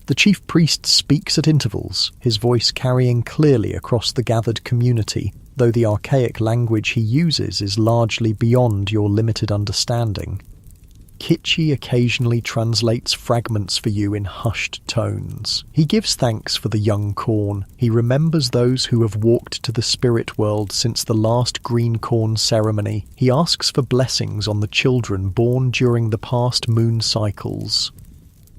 The chief priest speaks at intervals, his voice carrying clearly across the gathered community, though the archaic language he uses is largely beyond your limited understanding. Kichi occasionally translates fragments for you in hushed tones. He gives thanks for the young corn. He remembers those who have walked to the spirit world since the last green corn ceremony. He asks for blessings on the children born during the past moon cycles.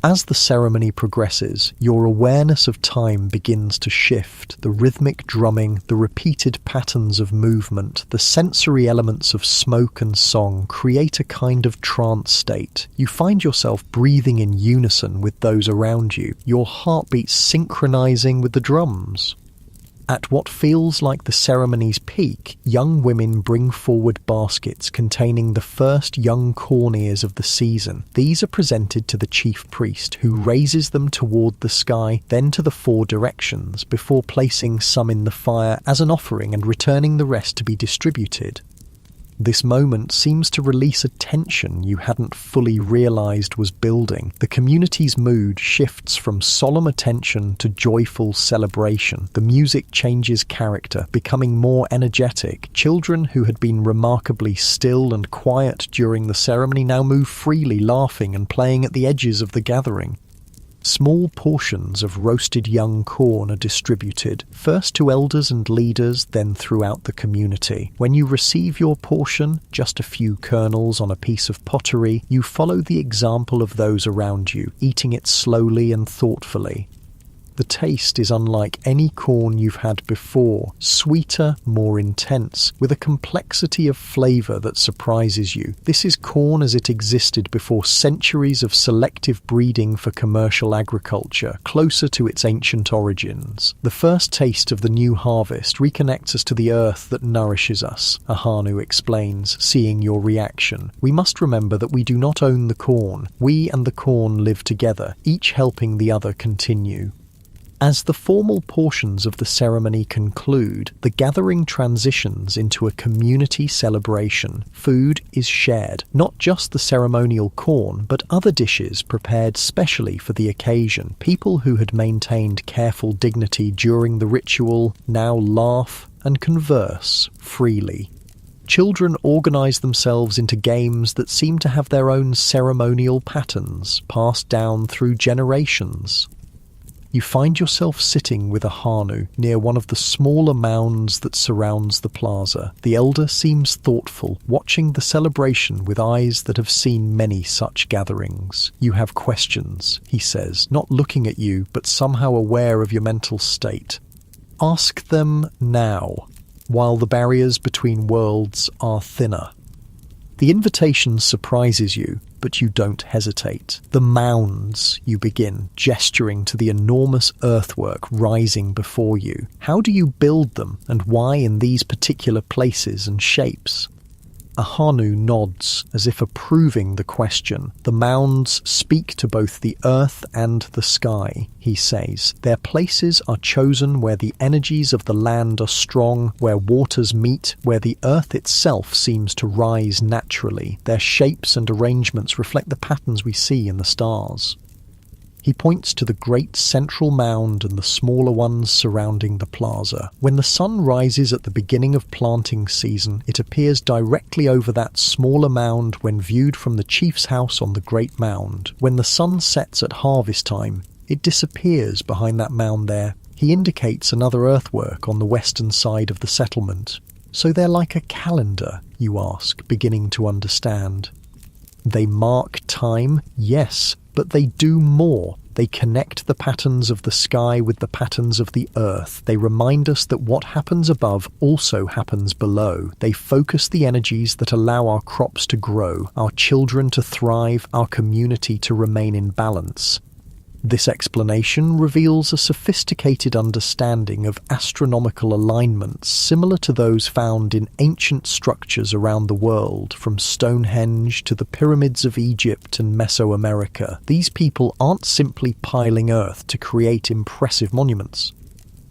As the ceremony progresses, your awareness of time begins to shift. The rhythmic drumming, the repeated patterns of movement, the sensory elements of smoke and song create a kind of trance state. You find yourself breathing in unison with those around you, your heartbeat synchronizing with the drums. At what feels like the ceremony's peak, young women bring forward baskets containing the first young corn ears of the season. These are presented to the chief priest, who raises them toward the sky, then to the four directions, before placing some in the fire as an offering and returning the rest to be distributed. This moment seems to release a tension you hadn't fully realized was building. The community's mood shifts from solemn attention to joyful celebration. The music changes character, becoming more energetic. Children who had been remarkably still and quiet during the ceremony now move freely, laughing and playing at the edges of the gathering. Small portions of roasted young corn are distributed, first to elders and leaders, then throughout the community. When you receive your portion, just a few kernels on a piece of pottery, you follow the example of those around you, eating it slowly and thoughtfully. The taste is unlike any corn you've had before, sweeter, more intense, with a complexity of flavour that surprises you. This is corn as it existed before centuries of selective breeding for commercial agriculture, closer to its ancient origins. The first taste of the new harvest reconnects us to the earth that nourishes us, Ahanu explains, seeing your reaction. We must remember that we do not own the corn. We and the corn live together, each helping the other continue. As the formal portions of the ceremony conclude, the gathering transitions into a community celebration. Food is shared, not just the ceremonial corn, but other dishes prepared specially for the occasion. People who had maintained careful dignity during the ritual now laugh and converse freely. Children organize themselves into games that seem to have their own ceremonial patterns, passed down through generations. You find yourself sitting with Ahanu near one of the smaller mounds that surrounds the plaza. The elder seems thoughtful, watching the celebration with eyes that have seen many such gatherings. You have questions, he says, not looking at you, but somehow aware of your mental state. Ask them now, while the barriers between worlds are thinner. The invitation surprises you, but you don't hesitate. The mounds, you begin, gesturing to the enormous earthwork rising before you. How do you build them, and why in these particular places and shapes? Ahanu nods, as if approving the question. The mounds speak to both the earth and the sky, he says. Their places are chosen where the energies of the land are strong, where waters meet, where the earth itself seems to rise naturally. Their shapes and arrangements reflect the patterns we see in the stars. He points to the great central mound and the smaller ones surrounding the plaza. When the sun rises at the beginning of planting season, it appears directly over that smaller mound when viewed from the chief's house on the great mound. When the sun sets at harvest time, it disappears behind that mound there. He indicates another earthwork on the western side of the settlement. So they're like a calendar, you ask, beginning to understand. They mark time, yes, but they do more. They connect the patterns of the sky with the patterns of the earth. They remind us that what happens above also happens below. They focus the energies that allow our crops to grow, our children to thrive, our community to remain in balance. This explanation reveals a sophisticated understanding of astronomical alignments similar to those found in ancient structures around the world, from Stonehenge to the pyramids of Egypt and Mesoamerica. These people aren't simply piling earth to create impressive monuments.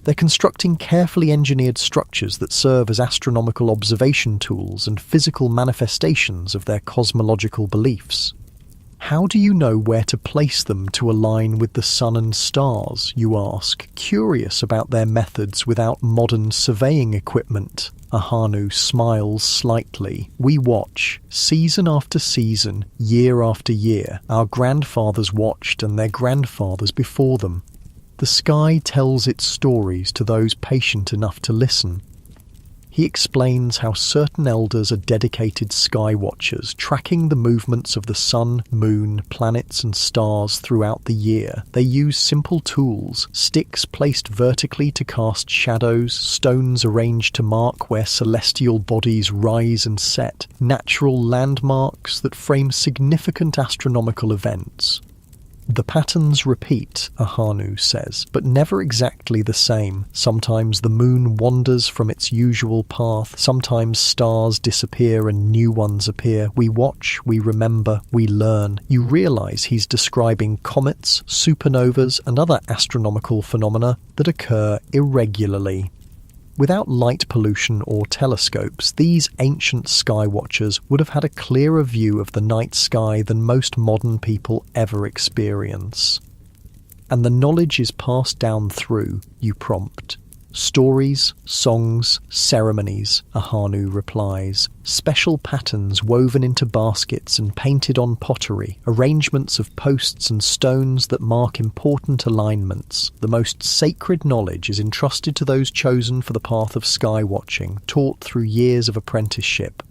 They're constructing carefully engineered structures that serve as astronomical observation tools and physical manifestations of their cosmological beliefs. How do you know where to place them to align with the sun and stars, you ask, curious about their methods without modern surveying equipment? Ahanu smiles slightly. We watch, season after season, year after year. Our grandfathers watched and their grandfathers before them. The sky tells its stories to those patient enough to listen. He explains how certain elders are dedicated sky watchers, tracking the movements of the sun, moon, planets and stars throughout the year. They use simple tools, sticks placed vertically to cast shadows, stones arranged to mark where celestial bodies rise and set, natural landmarks that frame significant astronomical events. The patterns repeat, Ahanu says, but never exactly the same. Sometimes the moon wanders from its usual path, sometimes stars disappear and new ones appear. We watch, we remember, we learn. You realize he's describing comets, supernovas, and other astronomical phenomena that occur irregularly. Without light pollution or telescopes, these ancient sky watchers would have had a clearer view of the night sky than most modern people ever experience. And the knowledge is passed down through, you prompt. Stories, songs, ceremonies, Ahanu replies. Special patterns woven into baskets and painted on pottery, arrangements of posts and stones that mark important alignments. The most sacred knowledge is entrusted to those chosen for the path of sky watching, taught through years of apprenticeship.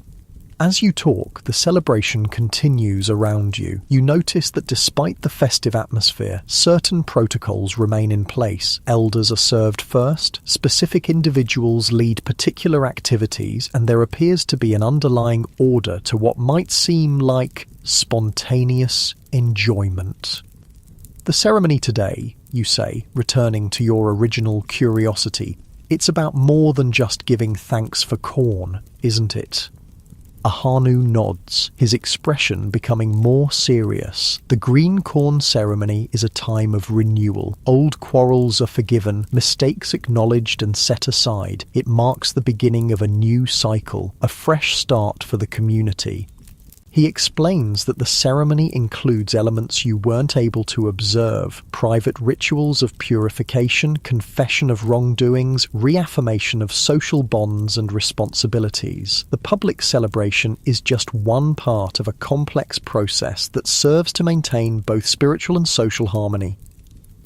As you talk, the celebration continues around you. You notice that despite the festive atmosphere, certain protocols remain in place. Elders are served first, specific individuals lead particular activities, and there appears to be an underlying order to what might seem like spontaneous enjoyment. The ceremony today, you say, returning to your original curiosity, it's about more than just giving thanks for corn, isn't it? Ahanu nods, his expression becoming more serious. The green corn ceremony is a time of renewal. Old quarrels are forgiven, mistakes acknowledged and set aside. It marks the beginning of a new cycle, a fresh start for the community. He explains that the ceremony includes elements you weren't able to observe: private rituals of purification, confession of wrongdoings, reaffirmation of social bonds and responsibilities. The public celebration is just one part of a complex process that serves to maintain both spiritual and social harmony.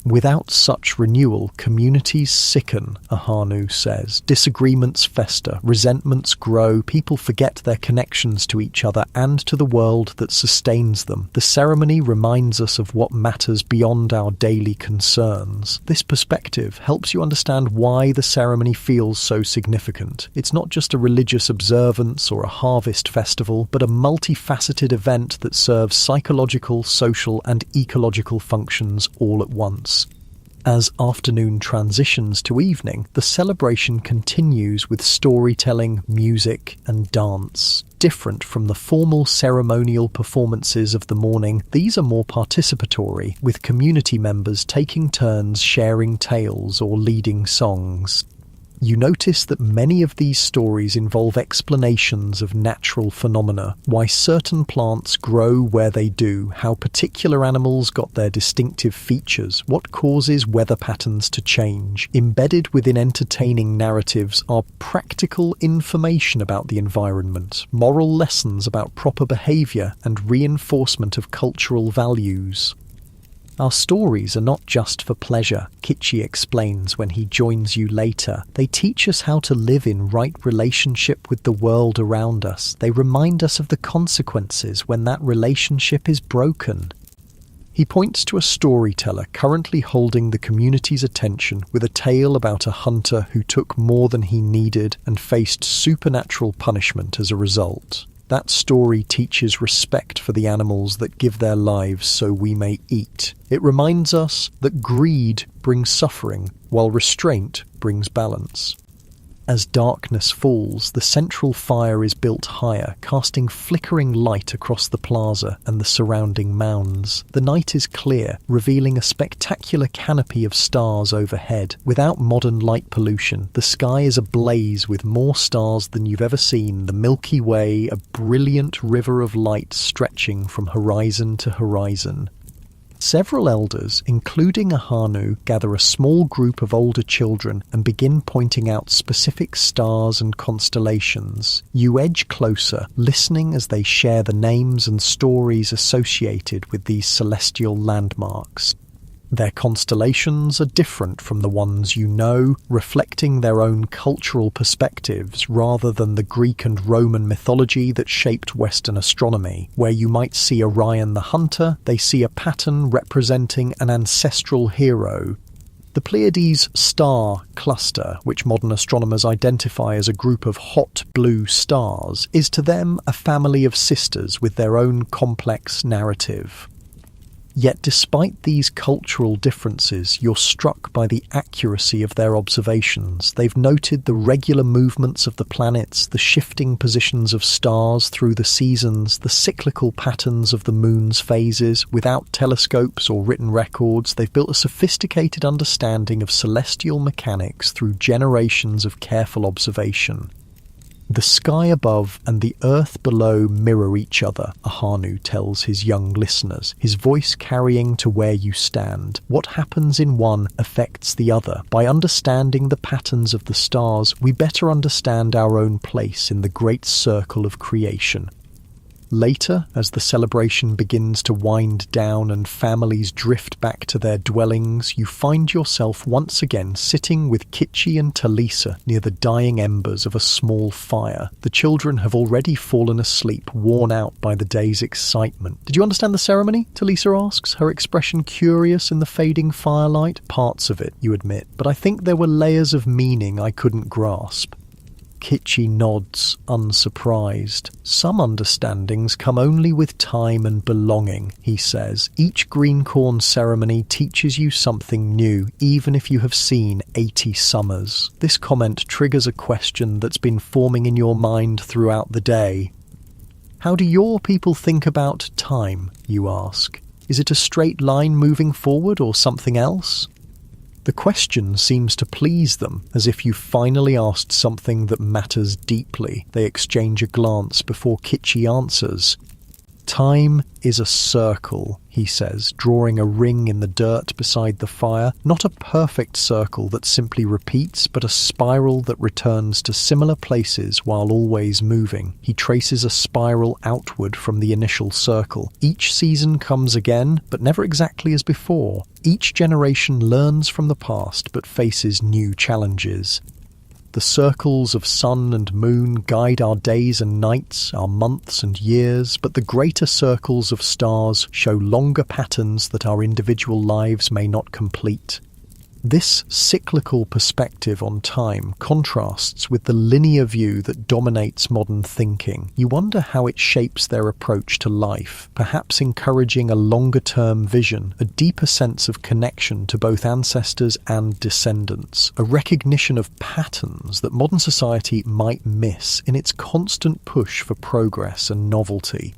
Without such renewal, communities sicken, Ahanu says. Disagreements fester, resentments grow, people forget their connections to each other and to the world that sustains them. The ceremony reminds us of what matters beyond our daily concerns. This perspective helps you understand why the ceremony feels so significant. It's not just a religious observance or a harvest festival, but a multifaceted event that serves psychological, social, and ecological functions all at once. As afternoon transitions to evening, the celebration continues with storytelling, music, and dance. Different from the formal ceremonial performances of the morning, these are more participatory, with community members taking turns sharing tales or leading songs. You notice that many of these stories involve explanations of natural phenomena, why certain plants grow where they do, how particular animals got their distinctive features, what causes weather patterns to change. Embedded within entertaining narratives are practical information about the environment, moral lessons about proper behavior, and reinforcement of cultural values. Our stories are not just for pleasure, Kichi explains when he joins you later. They teach us how to live in right relationship with the world around us. They remind us of the consequences when that relationship is broken. He points to a storyteller currently holding the community's attention with a tale about a hunter who took more than he needed and faced supernatural punishment as a result. That story teaches respect for the animals that give their lives so we may eat. It reminds us that greed brings suffering, while restraint brings balance. As darkness falls, the central fire is built higher, casting flickering light across the plaza and the surrounding mounds. The night is clear, revealing a spectacular canopy of stars overhead. Without modern light pollution, the sky is ablaze with more stars than you've ever seen. The Milky Way, a brilliant river of light stretching from horizon to horizon. Several elders, including Ahanu, gather a small group of older children and begin pointing out specific stars and constellations. You edge closer, listening as they share the names and stories associated with these celestial landmarks. Their constellations are different from the ones you know, reflecting their own cultural perspectives rather than the Greek and Roman mythology that shaped Western astronomy. Where you might see Orion the hunter, they see a pattern representing an ancestral hero. The Pleiades star cluster, which modern astronomers identify as a group of hot blue stars, is to them a family of sisters with their own complex narrative. Yet despite these cultural differences, you're struck by the accuracy of their observations. They've noted the regular movements of the planets, the shifting positions of stars through the seasons, the cyclical patterns of the moon's phases. Without telescopes or written records, they've built a sophisticated understanding of celestial mechanics through generations of careful observation. The sky above and the earth below mirror each other, Ahanu tells his young listeners, his voice carrying to where you stand. What happens in one affects the other. By understanding the patterns of the stars, we better understand our own place in the great circle of creation. Later, as the celebration begins to wind down and families drift back to their dwellings, you find yourself once again sitting with Kitchi and Talisa near the dying embers of a small fire. The children have already fallen asleep, worn out by the day's excitement. "Did you understand the ceremony?" Talisa asks, her expression curious in the fading firelight. "Parts of it," you admit, "but I think there were layers of meaning I couldn't grasp." Kitchi nods, unsurprised. "Some understandings come only with time and belonging," he says. "Each green corn ceremony teaches you something new, even if you have seen 80 summers." This comment triggers a question that's been forming in your mind throughout the day. "How do your people think about time?" you ask. "Is it a straight line moving forward or something else?" The question seems to please them, as if you finally asked something that matters deeply. They exchange a glance before Kitchi answers. "Time is a circle," he says, drawing a ring in the dirt beside the fire. "Not a perfect circle that simply repeats, but a spiral that returns to similar places while always moving." He traces a spiral outward from the initial circle. Each season comes again, but never exactly as before. Each generation learns from the past, but faces new challenges. The circles of sun and moon guide our days and nights, our months and years, but the greater circles of stars show longer patterns that our individual lives may not complete. This cyclical perspective on time contrasts with the linear view that dominates modern thinking. You wonder how it shapes their approach to life, perhaps encouraging a longer-term vision, a deeper sense of connection to both ancestors and descendants, a recognition of patterns that modern society might miss in its constant push for progress and novelty.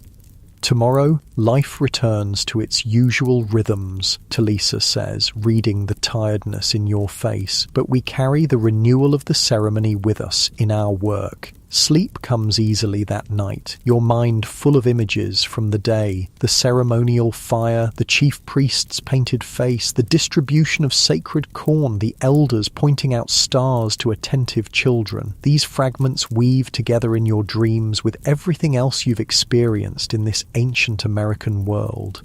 "Tomorrow, life returns to its usual rhythms," Talisa says, reading the tiredness in your face, "but we carry the renewal of the ceremony with us in our work. Sleep comes easily that night, your mind full of images from the day, the ceremonial fire, the chief priest's painted face, the distribution of sacred corn, the elders pointing out stars to attentive children. These fragments weave together in your dreams with everything else you've experienced in this ancient American world."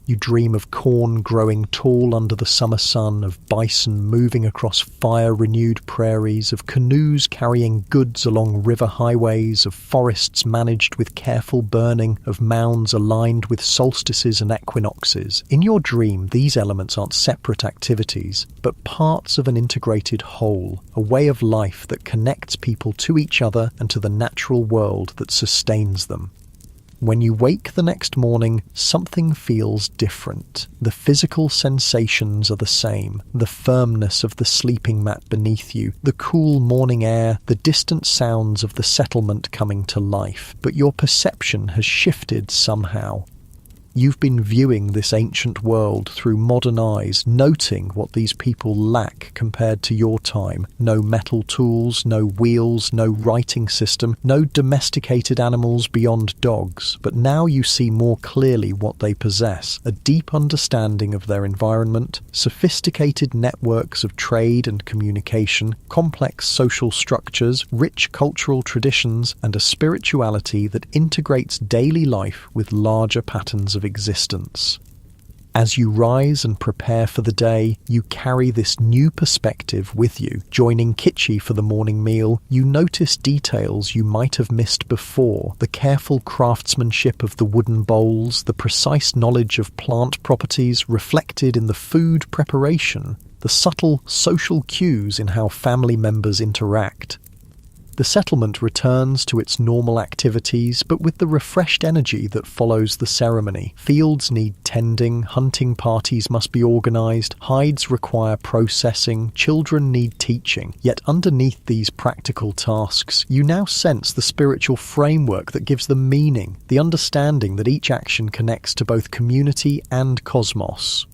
You dream of corn growing tall under the summer sun, of bison moving across fire-renewed prairies, of canoes carrying goods along river highways, of forests managed with careful burning, of mounds aligned with solstices and equinoxes. In your dream, these elements aren't separate activities, but parts of an integrated whole, a way of life that connects people to each other and to the natural world that sustains them. When you wake the next morning, something feels different. The physical sensations are the same. The firmness of the sleeping mat beneath you, the cool morning air, the distant sounds of the settlement coming to life. But your perception has shifted somehow. You've been viewing this ancient world through modern eyes, noting what these people lack compared to your time. No metal tools, no wheels, no writing system, no domesticated animals beyond dogs. But now you see more clearly what they possess: a deep understanding of their environment, sophisticated networks of trade and communication, complex social structures, rich cultural traditions, and a spirituality that integrates daily life with larger patterns of existence. As you rise and prepare for the day, you carry this new perspective with you. Joining Kitchi for the morning meal, you notice details you might have missed before: the careful craftsmanship of the wooden bowls, the precise knowledge of plant properties reflected in the food preparation, the subtle social cues in how family members interact. The settlement returns to its normal activities, but with the refreshed energy that follows the ceremony. Fields need tending, hunting parties must be organised, hides require processing, children need teaching. Yet underneath these practical tasks, you now sense the spiritual framework that gives them meaning, the understanding that each action connects to both community and cosmos.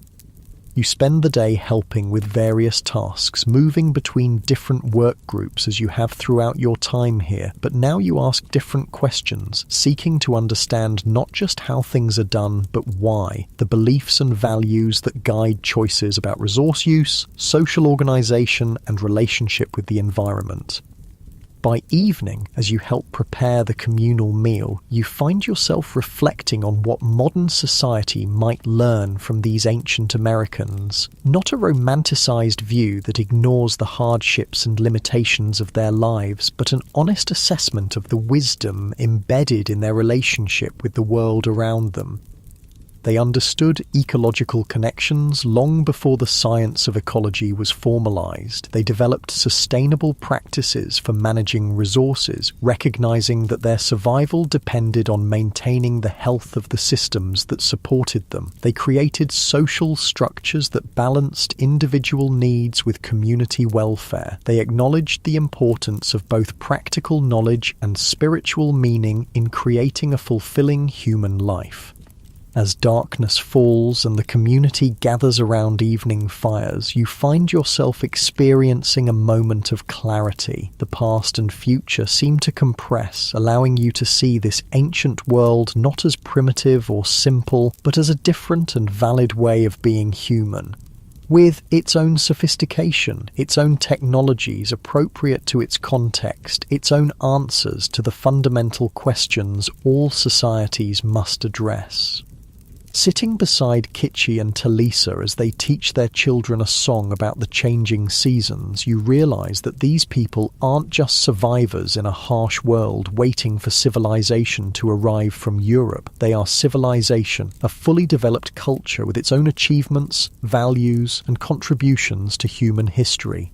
You spend the day helping with various tasks, moving between different work groups as you have throughout your time here, but now you ask different questions, seeking to understand not just how things are done, but why, the beliefs and values that guide choices about resource use, social organisation, and relationship with the environment. By evening, as you help prepare the communal meal, you find yourself reflecting on what modern society might learn from these ancient Americans. Not a romanticized view that ignores the hardships and limitations of their lives, but an honest assessment of the wisdom embedded in their relationship with the world around them. They understood ecological connections long before the science of ecology was formalized. They developed sustainable practices for managing resources, recognizing that their survival depended on maintaining the health of the systems that supported them. They created social structures that balanced individual needs with community welfare. They acknowledged the importance of both practical knowledge and spiritual meaning in creating a fulfilling human life. As darkness falls and the community gathers around evening fires, you find yourself experiencing a moment of clarity. The past and future seem to compress, allowing you to see this ancient world not as primitive or simple, but as a different and valid way of being human. With its own sophistication, its own technologies appropriate to its context, its own answers to the fundamental questions all societies must address. Sitting beside Kitchi and Talisa as they teach their children a song about the changing seasons, you realise that these people aren't just survivors in a harsh world waiting for civilization to arrive from Europe. They are civilization, a fully developed culture with its own achievements, values, and contributions to human history.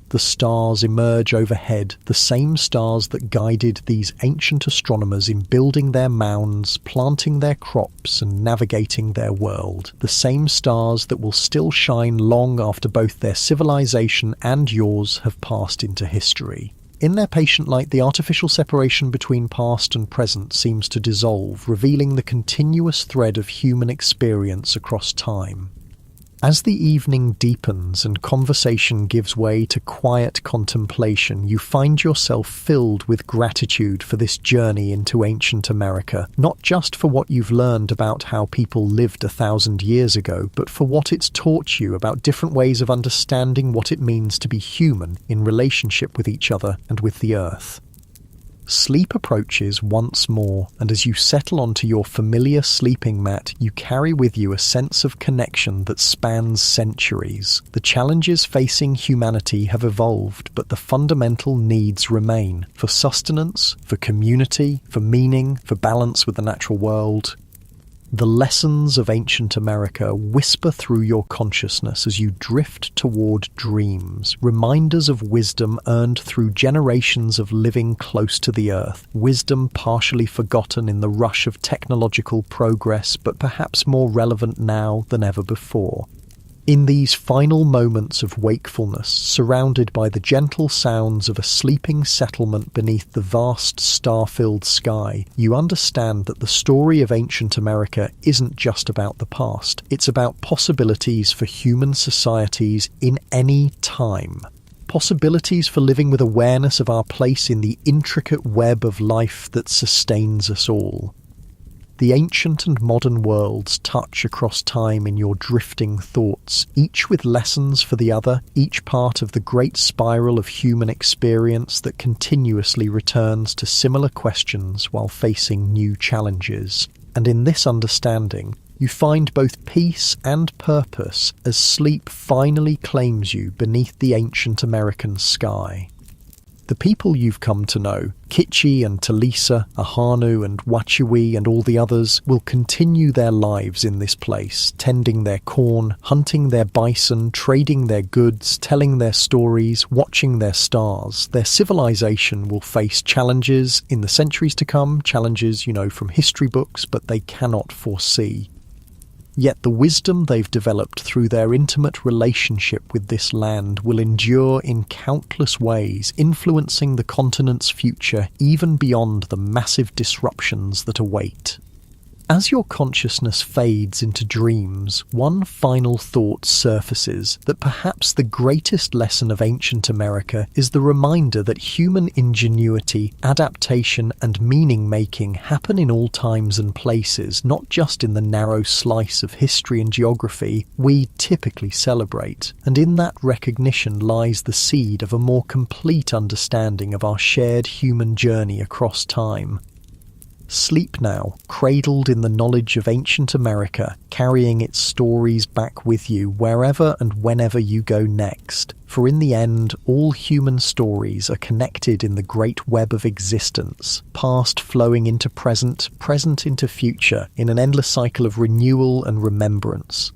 The stars emerge overhead, the same stars that guided these ancient astronomers in building their mounds, planting their crops, and navigating their world. The same stars that will still shine long after both their civilization and yours have passed into history. In their patient light, the artificial separation between past and present seems to dissolve, revealing the continuous thread of human experience across time. As the evening deepens and conversation gives way to quiet contemplation, you find yourself filled with gratitude for this journey into ancient America, not just for what you've learned about how people lived 1,000 years ago, but for what it's taught you about different ways of understanding what it means to be human in relationship with each other and with the earth. Sleep approaches once more, and as you settle onto your familiar sleeping mat, you carry with you a sense of connection that spans centuries. The challenges facing humanity have evolved, but the fundamental needs remain: for sustenance, for community, for meaning, for balance with the natural world. The lessons of ancient America whisper through your consciousness as you drift toward dreams, reminders of wisdom earned through generations of living close to the earth, wisdom partially forgotten in the rush of technological progress, but perhaps more relevant now than ever before. In these final moments of wakefulness, surrounded by the gentle sounds of a sleeping settlement beneath the vast star-filled sky, you understand that the story of ancient America isn't just about the past. It's about possibilities for human societies in any time. Possibilities for living with awareness of our place in the intricate web of life that sustains us all. The ancient and modern worlds touch across time in your drifting thoughts, each with lessons for the other, each part of the great spiral of human experience that continuously returns to similar questions while facing new challenges. And in this understanding, you find both peace and purpose as sleep finally claims you beneath the ancient American sky. The people you've come to know, Kichi and Talisa, Ahanu and Wachui and all the others, will continue their lives in this place, tending their corn, hunting their bison, trading their goods, telling their stories, watching their stars. Their civilization will face challenges in the centuries to come, challenges, from history books, but they cannot foresee. Yet the wisdom they've developed through their intimate relationship with this land will endure in countless ways, influencing the continent's future even beyond the massive disruptions that await. As your consciousness fades into dreams, one final thought surfaces: that perhaps the greatest lesson of ancient America is the reminder that human ingenuity, adaptation, and meaning-making happen in all times and places, not just in the narrow slice of history and geography we typically celebrate. And in that recognition lies the seed of a more complete understanding of our shared human journey across time. Sleep now, cradled in the knowledge of ancient America, carrying its stories back with you wherever and whenever you go next. For in the end, all human stories are connected in the great web of existence, past flowing into present, present into future, in an endless cycle of renewal and remembrance.